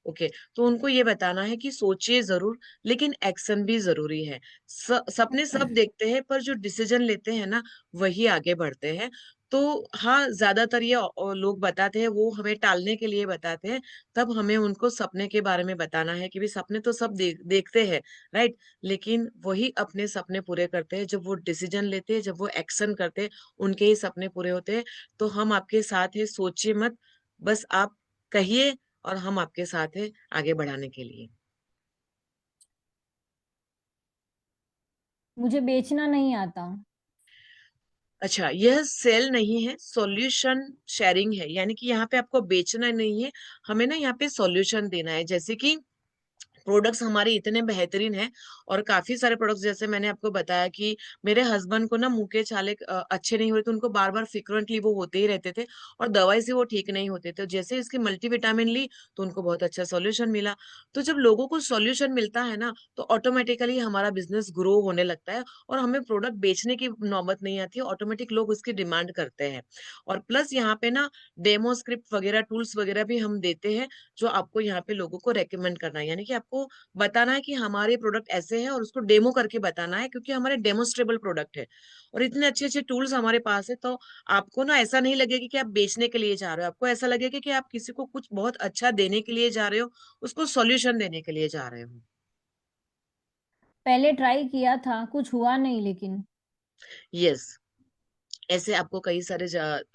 [SPEAKER 1] ओके, तो उनको ये बताना है कि सोचिए जरूर, लेकिन एक्शन भी जरूरी है। सपने सब देखते हैं, पर जो डिसीजन लेते हैं ना वही आगे बढ़ते हैं। तो हाँ, ज्यादातर ये लोग बताते हैं, वो हमें टालने के लिए बताते हैं। तब हमें उनको सपने के बारे में बताना है कि भी सपने तो सब देखते हैं, राइट, लेकिन वही अपने सपने पूरे करते हैं जब वो डिसीजन लेते हैं, जब वो एक्शन करते हैं, उनके ही सपने पूरे होते हैं। तो हम आपके साथ हैं, सोचिए मत, बस आप कहिए और हम आपके साथ हैं आगे बढ़ाने के लिए।
[SPEAKER 6] मुझे बेचना नहीं आता।
[SPEAKER 1] अच्छा, यह सेल नहीं है, सॉल्यूशन शेयरिंग है। यानी कि यहाँ पे आपको बेचना नहीं है, हमें ना यहाँ पे सॉल्यूशन देना है। जैसे कि प्रोडक्ट्स हमारे इतने बेहतरीन हैं, और काफी सारे प्रोडक्ट्स, जैसे मैंने आपको बताया कि मेरे हस्बैंड को ना मुंह के छाले अच्छे नहीं हो रहे थे, उनको बार बार फ्रिक्वेंटली वो होते ही रहते थे, और दवाई से वो ठीक नहीं होते थे। जैसे इसकी मल्टीविटामिन ली तो उनको बहुत अच्छा सॉल्यूशन मिला। तो जब लोगों को सॉल्यूशन मिलता है ना, तो ऑटोमेटिकली हमारा बिजनेस ग्रो होने लगता है, और हमें प्रोडक्ट बेचने की नौबत नहीं आती है, ऑटोमेटिक लोग उसकी डिमांड करते हैं। और प्लस यहाँ पे ना डेमो स्क्रिप्ट वगैरह, टूल्स वगैरह भी हम देते हैं, जो आपको यहाँ पे लोगों को रेकमेंड करना है। यानी कि आपको बताना है कि हमारे प्रोडक्ट ऐसे हैं, और उसको डेमो करके बताना है, क्योंकि हमारे डेमोस्ट्रेबल प्रोडक्ट है और इतने अच्छे अच्छे टूल्स हमारे पास है। तो आपको ना ऐसा नहीं लगेगा कि आप बेचने के लिए जा रहे हो, आपको ऐसा लगेगा कि आप किसी को कुछ बहुत अच्छा देने के लिए जा रहे हो, उसको सॉल्यूशन देने के लिए जा रहे हो।
[SPEAKER 6] पहले ट्राई किया था, कुछ हुआ नहीं लेकिन।
[SPEAKER 1] यस, ऐसे आपको कई सारे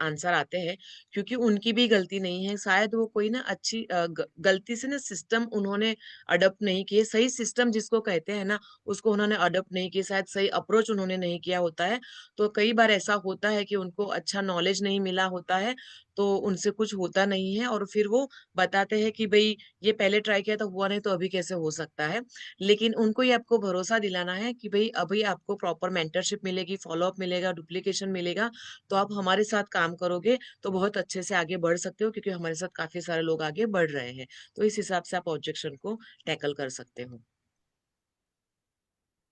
[SPEAKER 1] आंसर आते हैं, क्योंकि उनकी भी गलती नहीं है। शायद वो कोई ना अच्छी गलती से ना सिस्टम उन्होंने अडॉप्ट नहीं किए, सही सिस्टम जिसको कहते हैं ना उसको उन्होंने अडॉप्ट नहीं किया, शायद सही अप्रोच उन्होंने नहीं किया होता है। तो कई बार ऐसा होता है कि उनको अच्छा नॉलेज नहीं मिला होता है, तो उनसे कुछ होता नहीं है, और फिर वो बताते हैं कि भाई ये पहले ट्राई किया था, हुआ नहीं, तो अभी कैसे हो सकता है। लेकिन उनको ये आपको भरोसा दिलाना है कि भाई अभी आपको प्रॉपर मेंटरशिप मिलेगी, फॉलोअप मिलेगा, डुप्लीकेशन मिलेगा, तो आप हमारे साथ काम करोगे तो बहुत अच्छे से आगे बढ़ सकते हो, क्योंकि हमारे साथ काफी सारे लोग आगे बढ़ रहे हैं। तो इस हिसाब से आप ऑब्जेक्शन को टैकल कर सकते हो।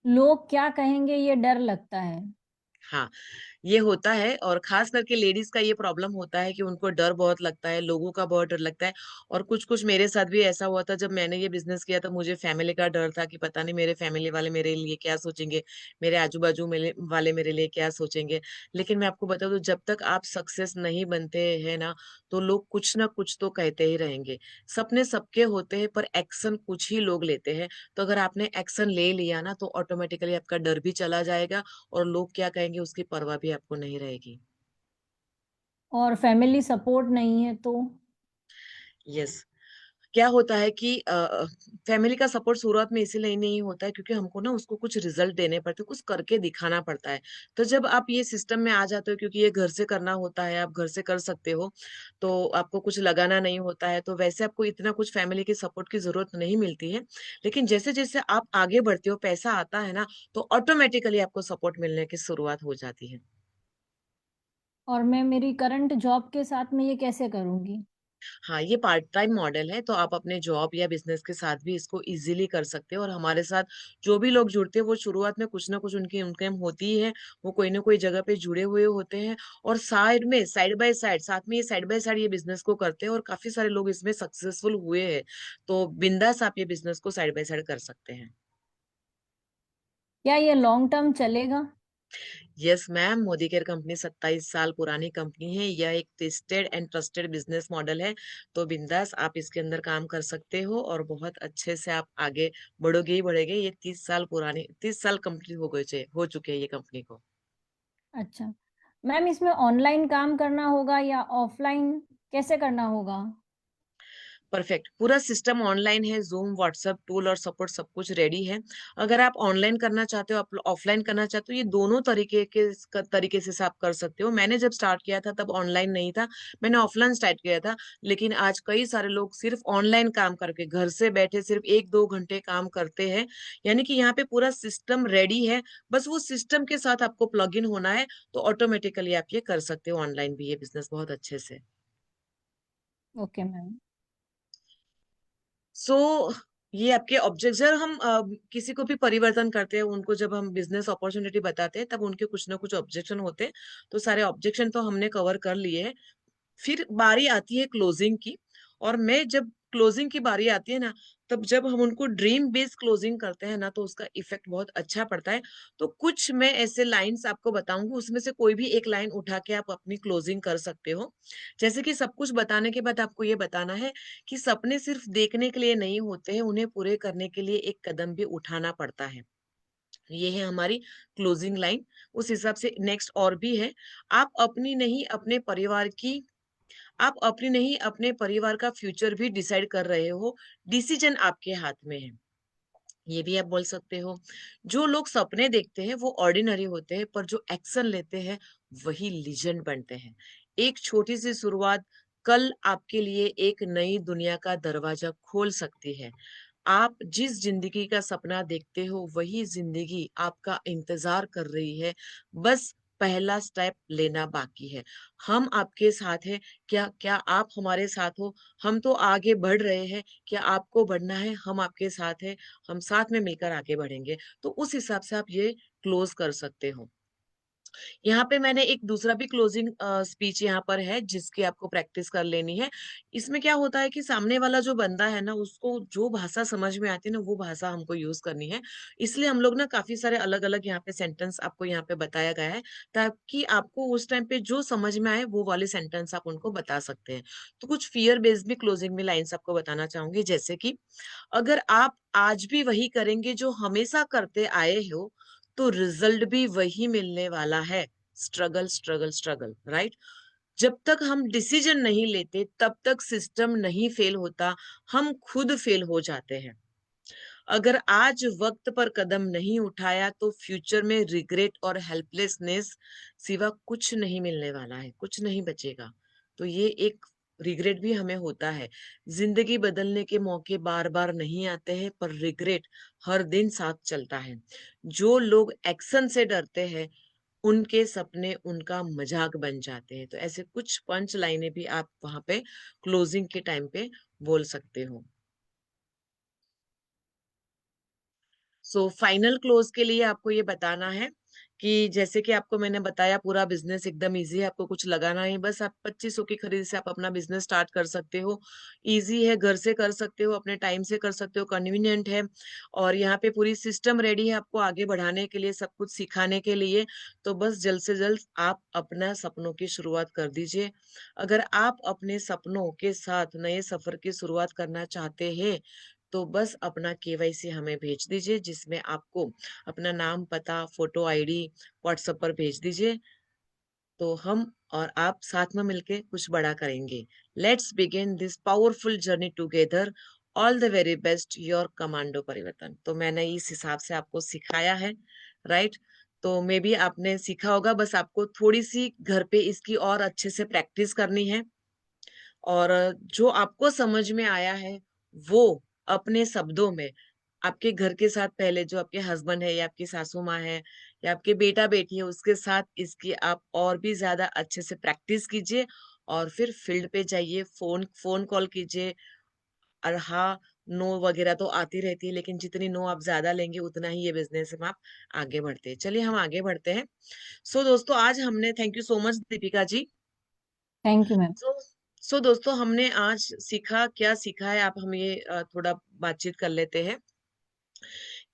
[SPEAKER 6] लोग क्या कहेंगे ये डर लगता है।
[SPEAKER 1] हाँ, ये होता है, और खास करके लेडीज का ये प्रॉब्लम होता है कि उनको डर बहुत लगता है, लोगों का बहुत डर लगता है। और कुछ कुछ मेरे साथ भी ऐसा हुआ था, जब मैंने ये बिजनेस किया था, मुझे फैमिली का डर था कि पता नहीं मेरे फैमिली वाले मेरे लिए क्या सोचेंगे, मेरे आजू बाजू वाले मेरे लिए क्या सोचेंगे। लेकिन मैं आपको बता दूं, जब तक आप सक्सेस नहीं बनते हैं ना, तो लोग कुछ ना कुछ तो कहते ही रहेंगे। सपने सबके होते हैं, पर एक्शन कुछ ही लोग लेते हैं। तो अगर आपने एक्शन ले लिया ना, तो ऑटोमेटिकली आपका डर भी चला जाएगा, और लोग क्या कहेंगे उसकी परवाह भी आपको नहीं रहेगी।
[SPEAKER 6] और फैमिली सपोर्ट नहीं है तो।
[SPEAKER 1] यस, क्या होता है कि फैमिली का सपोर्ट शुरुआत में इसीलिए नहीं होता है क्योंकि हमको ना उसको कुछ रिजल्ट देने पड़ते हैं, कुछ करके दिखाना पड़ता है। तो जब आप ये सिस्टम में आ जाते हो, क्योंकि ये घर से करना होता है, आप घर से कर सकते हो, तो आपको कुछ लगाना नहीं होता है, तो वैसे आपको इतना कुछ फैमिली के सपोर्ट की जरूरत नहीं मिलती है। लेकिन जैसे जैसे आप आगे बढ़ते हो, पैसा आता है ना, तो ऑटोमेटिकली आपको सपोर्ट मिलने की शुरुआत हो जाती है।
[SPEAKER 6] और मैं मेरी करंट जॉब के साथ में ये कैसे करूंगी?
[SPEAKER 1] हाँ, ये पार्ट टाइम मॉडल है, तो आप अपने जॉब या बिजनेस के साथ भी इसको इजीली कर सकते हो। और हमारे साथ जो भी लोग जुड़ते हैं वो शुरुआत में कुछ ना कुछ उनकी इनकम होती ही है, वो कोई ना कोई जगह पे जुड़े हुए होते हैं, और साइड में साइड बाय साइड साथ में ये साइड बाय साइड ये बिजनेस को करते हैं, और काफी सारे लोग इसमें सक्सेसफुल हुए हैं। तो बिंदास आप ये बिजनेस को साइड बाय साइड कर सकते हैं।
[SPEAKER 6] क्या ये लॉन्ग टर्म चलेगा?
[SPEAKER 1] Yes ma'am, Modi care company 27 साल पुरानी कंपनी है। यह एक tested and trusted business model है। तो बिंदास आप इसके अंदर काम कर सकते हो, और बहुत अच्छे से आप आगे बढ़ोगे ही बढ़ोगे। ये 30 साल कंप्लीट हो चुके हैं ये कंपनी को।
[SPEAKER 6] अच्छा मैम, इसमें ऑनलाइन काम करना होगा या ऑफलाइन, कैसे करना होगा?
[SPEAKER 1] परफेक्ट, पूरा सिस्टम ऑनलाइन है, जूम, व्हाट्सएप, टूल और सपोर्ट सब कुछ रेडी है। अगर आप ऑनलाइन करना चाहते हो, आप ऑफलाइन करना चाहते हो, ये दोनों तरीके से आप कर सकते हो। मैंने जब स्टार्ट किया था तब ऑनलाइन नहीं था, मैंने ऑफलाइन स्टार्ट किया था। लेकिन आज कई सारे लोग सिर्फ ऑनलाइन काम करके घर से बैठे सिर्फ 1-2 घंटे काम करते हैं। यानी कि यहाँ पे पूरा सिस्टम रेडी है, बस वो सिस्टम के साथ आपको प्लग इन होना है, तो ऑटोमेटिकली आप ये कर सकते हो ऑनलाइन भी ये बिजनेस बहुत अच्छे से।
[SPEAKER 6] Okay ma'am.
[SPEAKER 1] सो ये आपके ऑब्जेक्ट, जब हम किसी को भी परिवर्तन करते हैं, उनको जब हम बिजनेस अपॉर्चुनिटी बताते हैं, तब उनके कुछ ना कुछ ऑब्जेक्शन होते हैं। तो सारे ऑब्जेक्शन तो हमने कवर कर लिए हैं। फिर बारी आती है क्लोजिंग की। और मैं जब क्लोजिंग की बारी आती है ना, तब जब हम उनको ड्रीम बेस्ड क्लोजिंग करते हैं ना, तो उसका इफेक्ट बहुत अच्छा पड़ता है। तो कुछ मैं ऐसे लाइंस आपको बताऊंगी, उसमें से कोई भी एक लाइन उठा के आप अपनी क्लोजिंग कर सकते हो। जैसे कि सब कुछ बताने के बाद आपको ये बताना है कि सपने सिर्फ देखने के लिए नहीं होते हैं, उन्हें पूरे करने के लिए एक कदम भी उठाना पड़ता है। ये है हमारी क्लोजिंग लाइन। उस हिसाब से नेक्स्ट और भी है। आप अपनी नहीं अपने परिवार की आप अपनी नहीं अपने परिवार का फ्यूचर भी डिसाइड कर रहे हो। डिसीजन आपके हाथ में है, ये भी आप बोल सकते हो। जो लोग सपने देखते हैं वो ऑर्डिनरी होते हैं, पर जो एक्शन लेते हैं वही लीजेंड बनते हैं। एक छोटी सी शुरुआत कल आपके लिए एक नई दुनिया का दरवाजा खोल सकती है। आप जिस जिंदगी का सपना देखते हो वही जिंदगी आपका इंतजार कर रही है। बस पहला स्टेप लेना बाकी है। हम आपके साथ हैं। क्या क्या आप हमारे साथ हो? हम तो आगे बढ़ रहे हैं। क्या आपको बढ़ना है? हम आपके साथ हैं। हम साथ में मिलकर आगे बढ़ेंगे। तो उस हिसाब से आप ये क्लोज कर सकते हो। यहाँ पे मैंने एक दूसरा भी क्लोजिंग स्पीच यहाँ पर है, जिसकी आपको प्रैक्टिस कर लेनी है। इसमें क्या होता है कि सामने वाला जो बंदा है ना, उसको जो भाषा समझ में आती है ना, वो भाषा हमको यूज करनी है। इसलिए हम लोग ना काफी सारे अलग अलग यहाँ पे सेंटेंस आपको यहाँ पे बताया गया है, ताकि आपको उस टाइम पे जो समझ में आए वो वाले सेंटेंस आप उनको बता सकते हैं। तो कुछ फियर बेस्ड भी क्लोजिंग में लाइन्स आपको बताना चाहूंगी, जैसे कि अगर आप आज भी वही करेंगे जो हमेशा करते आए हो, तो रिजल्ट भी वही मिलने वाला है। Struggle struggle struggle, right? जब तक हम डिसीजन नहीं लेते तब तक सिस्टम नहीं फेल होता, हम खुद फेल हो जाते हैं। अगर आज वक्त पर कदम नहीं उठाया तो फ्यूचर में रिग्रेट और हेल्पलेसनेस सिवा कुछ नहीं मिलने वाला है, कुछ नहीं बचेगा। तो ये एक रिग्रेट भी हमें होता है। जिंदगी बदलने के मौके बार बार नहीं आते हैं, पर रिग्रेट हर दिन साथ चलता है। जो लोग एक्शन से डरते हैं उनके सपने उनका मजाक बन जाते हैं। तो ऐसे कुछ पंच लाइनें भी आप वहां पे क्लोजिंग के टाइम पे बोल सकते हो। सो फाइनल क्लोज के लिए आपको ये बताना है कि जैसे कि आपको मैंने बताया, पूरा बिजनेस एकदम इजी है, आपको कुछ लगाना है, बस आप 2500 की खरीद से आप अपना बिजनेस स्टार्ट कर सकते हो। इजी है, घर से कर सकते हो, अपने टाइम से कर सकते हो, कन्वीनियंट है। और यहाँ पे पूरी सिस्टम रेडी है आपको आगे बढ़ाने के लिए, सब कुछ सिखाने के लिए। तो बस जल्द से जल्द आप अपना सपनों की शुरुआत कर दीजिए। अगर आप अपने सपनों के साथ नए सफर की शुरुआत करना चाहते हैं, तो बस अपना केवाईसी हमें भेज दीजिए, जिसमें आपको अपना नाम, पता, फोटो आईडी व्हाट्सएप पर भेज दीजिए। तो हम और आप साथ में मिलके कुछ बड़ा करेंगे। Let's begin this powerful journey together. All the very best your commando परिवर्तन। तो मैंने इस हिसाब से आपको सिखाया है, राइट? तो मे बी आपने सीखा होगा, बस आपको थोड़ी सी घर पे इसकी और अच्छे से प्रैक्टिस करनी है। और जो आपको समझ में आया है वो अपने शब्दों में आपके घर के साथ, पहले जो आपके हस्बैंड है या आपकी सासू माँ है या आपके बेटा बेटी है उसके साथ इसकी आप और भी ज्यादा अच्छे से प्रैक्टिस कीजिए। और फिर फील्ड पे जाइए, फोन फोन कॉल कीजिए। और हाँ, नो वगैरह तो आती रहती है, लेकिन जितनी नो आप ज्यादा लेंगे उतना ही ये बिजनेस में आप आगे बढ़ते हैं। चलिए हम आगे बढ़ते हैं। सो दोस्तों, आज हमने, thank you so much Deepika ji.
[SPEAKER 6] Thank you ma'am.
[SPEAKER 1] So दोस्तों, हमने आज सीखा, क्या सीखा है आप हम ये थोड़ा बातचीत कर लेते हैं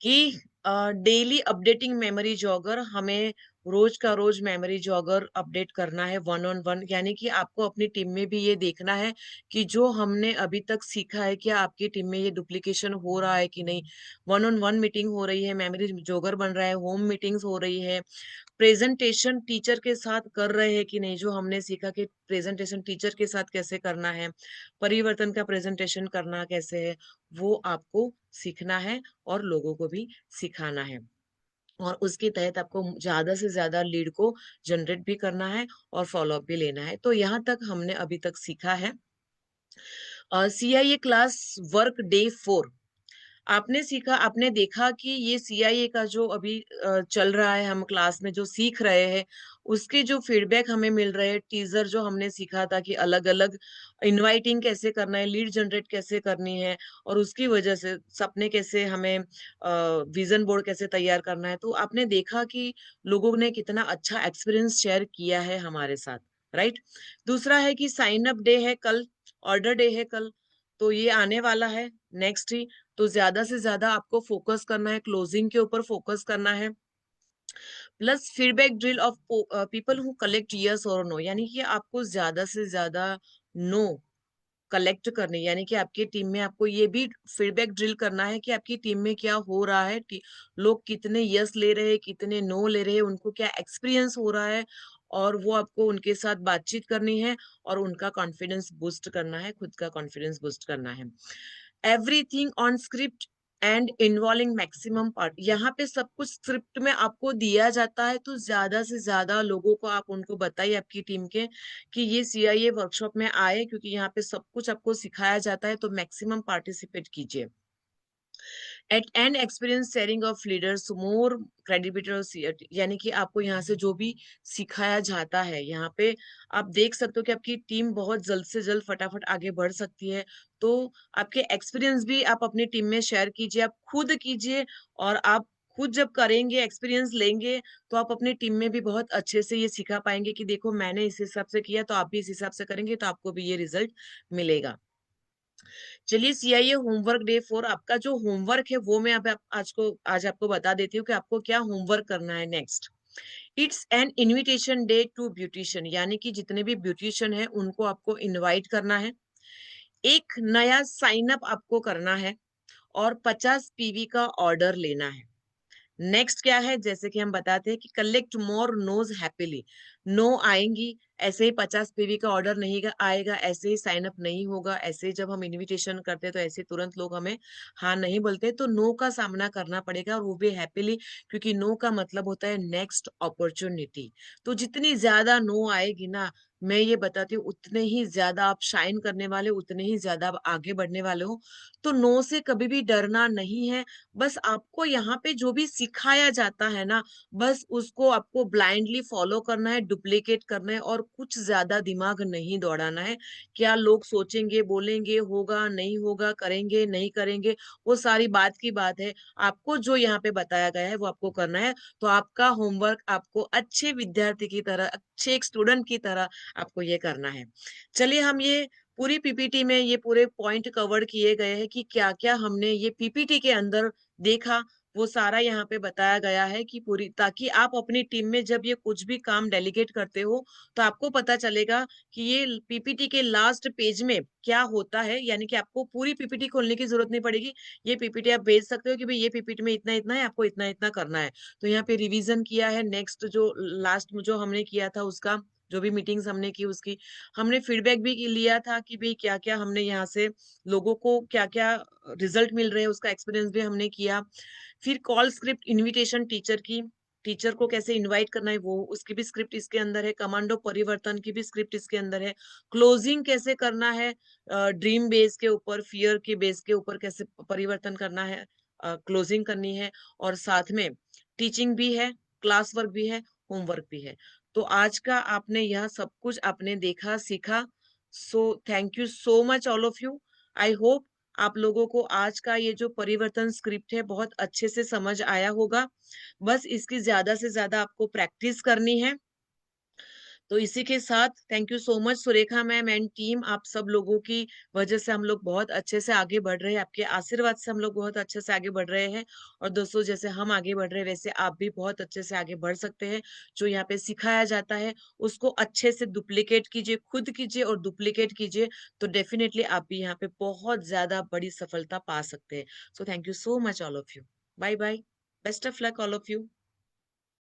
[SPEAKER 1] कि डेली अपडेटिंग मेमोरी जॉगर, हमें रोज का रोज मेमोरी जॉगर अपडेट करना है 1-on-1। यानी कि आपको अपनी टीम में भी ये देखना है कि जो हमने अभी तक सीखा है क्या आपकी टीम में ये डुप्लीकेशन हो रहा है कि नहीं। 1-on-1 मीटिंग हो रही है, मेमोरी जॉगर बन रहा है, होम मीटिंग्स हो रही है, प्रेजेंटेशन टीचर के साथ कर रहे हैं कि नहीं। जो हमने सीखा कि प्रेजेंटेशन टीचर के साथ कैसे करना है, परिवर्तन का प्रेजेंटेशन करना कैसे है, वो आपको सीखना है और लोगों को भी सिखाना है। और उसके तहत आपको ज्यादा से ज्यादा लीड को जनरेट भी करना है और फॉलोअप भी लेना है। तो यहाँ तक हमने अभी तक सीखा है। सीआईए क्लास वर्क डे 4, आपने सीखा, आपने देखा कि ये सीआईए का जो अभी चल रहा है, हम क्लास में जो सीख रहे हैं उसके जो फीडबैक हमें मिल रहे हैं, टीजर जो हमने सीखा था कि अलग अलग इनवाइटिंग कैसे करना है, लीड जनरेट कैसे करनी है, और उसकी वजह से सपने कैसे हमें, विजन बोर्ड कैसे तैयार करना है। तो आपने देखा कि लोगों ने कितना अच्छा एक्सपीरियंस शेयर किया है हमारे साथ, राइट? दूसरा है कि साइन अप डे है कल, ऑर्डर डे है कल, तो ये आने वाला है नेक्स्ट ही। तो ज्यादा से ज्यादा आपको फोकस करना है, क्लोजिंग के ऊपर फोकस करना है। Plus feedback drill of people who collect yes और नो, यानी कि आपको ज्यादा से ज्यादा नो कलेक्ट करनी, यानी कि आपकी टीम में आपको ये भी फीडबैक ड्रिल करना है कि आपकी टीम में क्या हो रहा है, लोग कितने यस ले रहे हैं, कितने नो ले रहे हैं, उनको क्या एक्सपीरियंस हो रहा है। और वो आपको उनके साथ बातचीत करनी है और उनका कॉन्फिडेंस बूस्ट करना है, खुद का कॉन्फिडेंस बूस्ट करना है। Everything on script and involving maximum part, यहाँ पे सब कुछ स्क्रिप्ट में आपको दिया जाता है, तो ज्यादा से ज्यादा लोगों को आप उनको बताइए आपकी टीम के कि ये सीआईए वर्कशॉप में आए, क्योंकि यहाँ पे सब कुछ आपको सिखाया जाता है, तो मैक्सिमम पार्टिसिपेट कीजिए। At end experience sharing of leaders more credibility, यानी कि आपको यहाँ से जो भी सिखाया जाता है, यहाँ पे आप देख सकते हो कि आपकी टीम बहुत जल्द से जल्द फटाफट आगे बढ़ सकती है। तो आपके एक्सपीरियंस भी आप अपनी टीम में शेयर कीजिए, आप खुद कीजिए। और आप खुद जब करेंगे, एक्सपीरियंस लेंगे, तो आप अपनी टीम में भी बहुत अच्छे से ये सिखा पाएंगे कि देखो मैंने इस हिसाब से किया, तो आप भी इस हिसाब से करेंगे तो आपको भी ये रिजल्ट मिलेगा। चलिए, सीआईए होमवर्क डे 4, आपका जो होमवर्क है वो मैं आज आपको बता देती हूँ कि आपको क्या होमवर्क करना है next. It's an invitation day to beautician, यानी कि जितने भी ब्यूटिशियन है उनको आपको इनवाइट करना है। एक नया साइन अप आपको करना है और 50 पीवी का ऑर्डर लेना है। नेक्स्ट क्या है, जैसे कि हम बताते हैं कि collect more nose happily, no आएंगी, ऐसे ही 50 पीवी का ऑर्डर नहीं आएगा, ऐसे ही साइन अप नहीं होगा। ऐसे ही जब हम इनविटेशन करते हैं तो ऐसे तुरंत लोग हमें हाँ नहीं बोलते, तो नो का सामना करना पड़ेगा, और वो भी हैप्पीली, क्योंकि नो का मतलब होता है नेक्स्ट अपॉर्चुनिटी। तो जितनी ज्यादा नो आएगी ना, मैं ये बताती हूँ, उतने ही ज्यादा आप शाइन करने वाले, उतने ही ज्यादा आप आगे बढ़ने वाले हो। तो नो से कभी भी डरना नहीं है। बस आपको यहाँ पे जो भी सिखाया जाता है ना, बस उसको आपको ब्लाइंडली फॉलो करना है, डुप्लीकेट करना है, और कुछ ज्यादा दिमाग नहीं दौड़ाना है। क्या लोग सोचेंगे, बोलेंगे, होगा नहीं होगा, करेंगे नहीं करेंगे, वो सारी बात की बात है। आपको जो यहाँ पे बताया गया है वो आपको करना है। तो आपका होमवर्क आपको अच्छे विद्यार्थी की तरह, अच्छे एक स्टूडेंट की तरह आपको ये करना है। चलिए, हम ये पूरी पीपीटी में ये पूरे पॉइंट कवर किए गए हैं कि क्या क्या हमने ये पीपीटी के अंदर देखा, वो सारा यहाँ पे बताया गया है कि पूरी, ताकि आप अपनी टीम में जब ये कुछ भी काम डेलीगेट करते हो तो आपको पता चलेगा कि ये पीपीटी के लास्ट पेज में क्या होता है, यानी कि आपको पूरी पीपीटी खोलने की जरूरत नहीं पड़ेगी। ये पीपीटी आप भेज सकते हो कि भाई ये पीपीटी में इतना इतना है, आपको इतना इतना करना है। तो यहाँ पे रिवीजन किया है। नेक्स्ट जो लास्ट में जो हमने किया था उसका, जो भी मीटिंग्स हमने की उसकी हमने फीडबैक भी लिया था कि भाई क्या क्या हमने यहाँ से लोगों को क्या क्या रिजल्ट मिल रहे हैं, उसका एक्सपीरियंस भी हमने किया। फिर कॉल स्क्रिप्ट इनविटेशन टीचर की, टीचर को कैसे इनवाइट करना है वो, उसकी भी स्क्रिप्ट इसके अंदर है। कमांडो परिवर्तन की भी स्क्रिप्ट इसके अंदर है। क्लोजिंग कैसे करना है, ड्रीम बेस के ऊपर, फियर के बेस के ऊपर कैसे परिवर्तन करना है, क्लोजिंग करनी है। और साथ में टीचिंग भी है, क्लास वर्क भी है, होमवर्क भी है। तो आज का आपने यह सब कुछ आपने देखा, सीखा। सो thank you so much all of you. I hope आप लोगों को आज का ये जो परिवर्तन स्क्रिप्ट है बहुत अच्छे से समझ आया होगा। बस इसकी ज्यादा से ज्यादा आपको प्रैक्टिस करनी है। तो इसी के साथ thank you so much Surekha ma'am and team, आप सब लोगों की वजह से हम लोग बहुत अच्छे से आगे बढ़ रहे हैं। आपके आशीर्वाद से हम लोग बहुत अच्छे से आगे बढ़ रहे हैं। और दोस्तों, जैसे हम आगे बढ़ रहे हैं वैसे आप भी बहुत अच्छे से आगे बढ़ सकते हैं। जो यहाँ पे सिखाया जाता है उसको अच्छे से डुप्लीकेट कीजिए, खुद कीजिए और डुप्लीकेट कीजिए। तो डेफिनेटली आप भी यहाँ पे बहुत ज्यादा बड़ी सफलता पा सकते हैं। So thank you so much all of you. Bye bye. Best of luck all of you.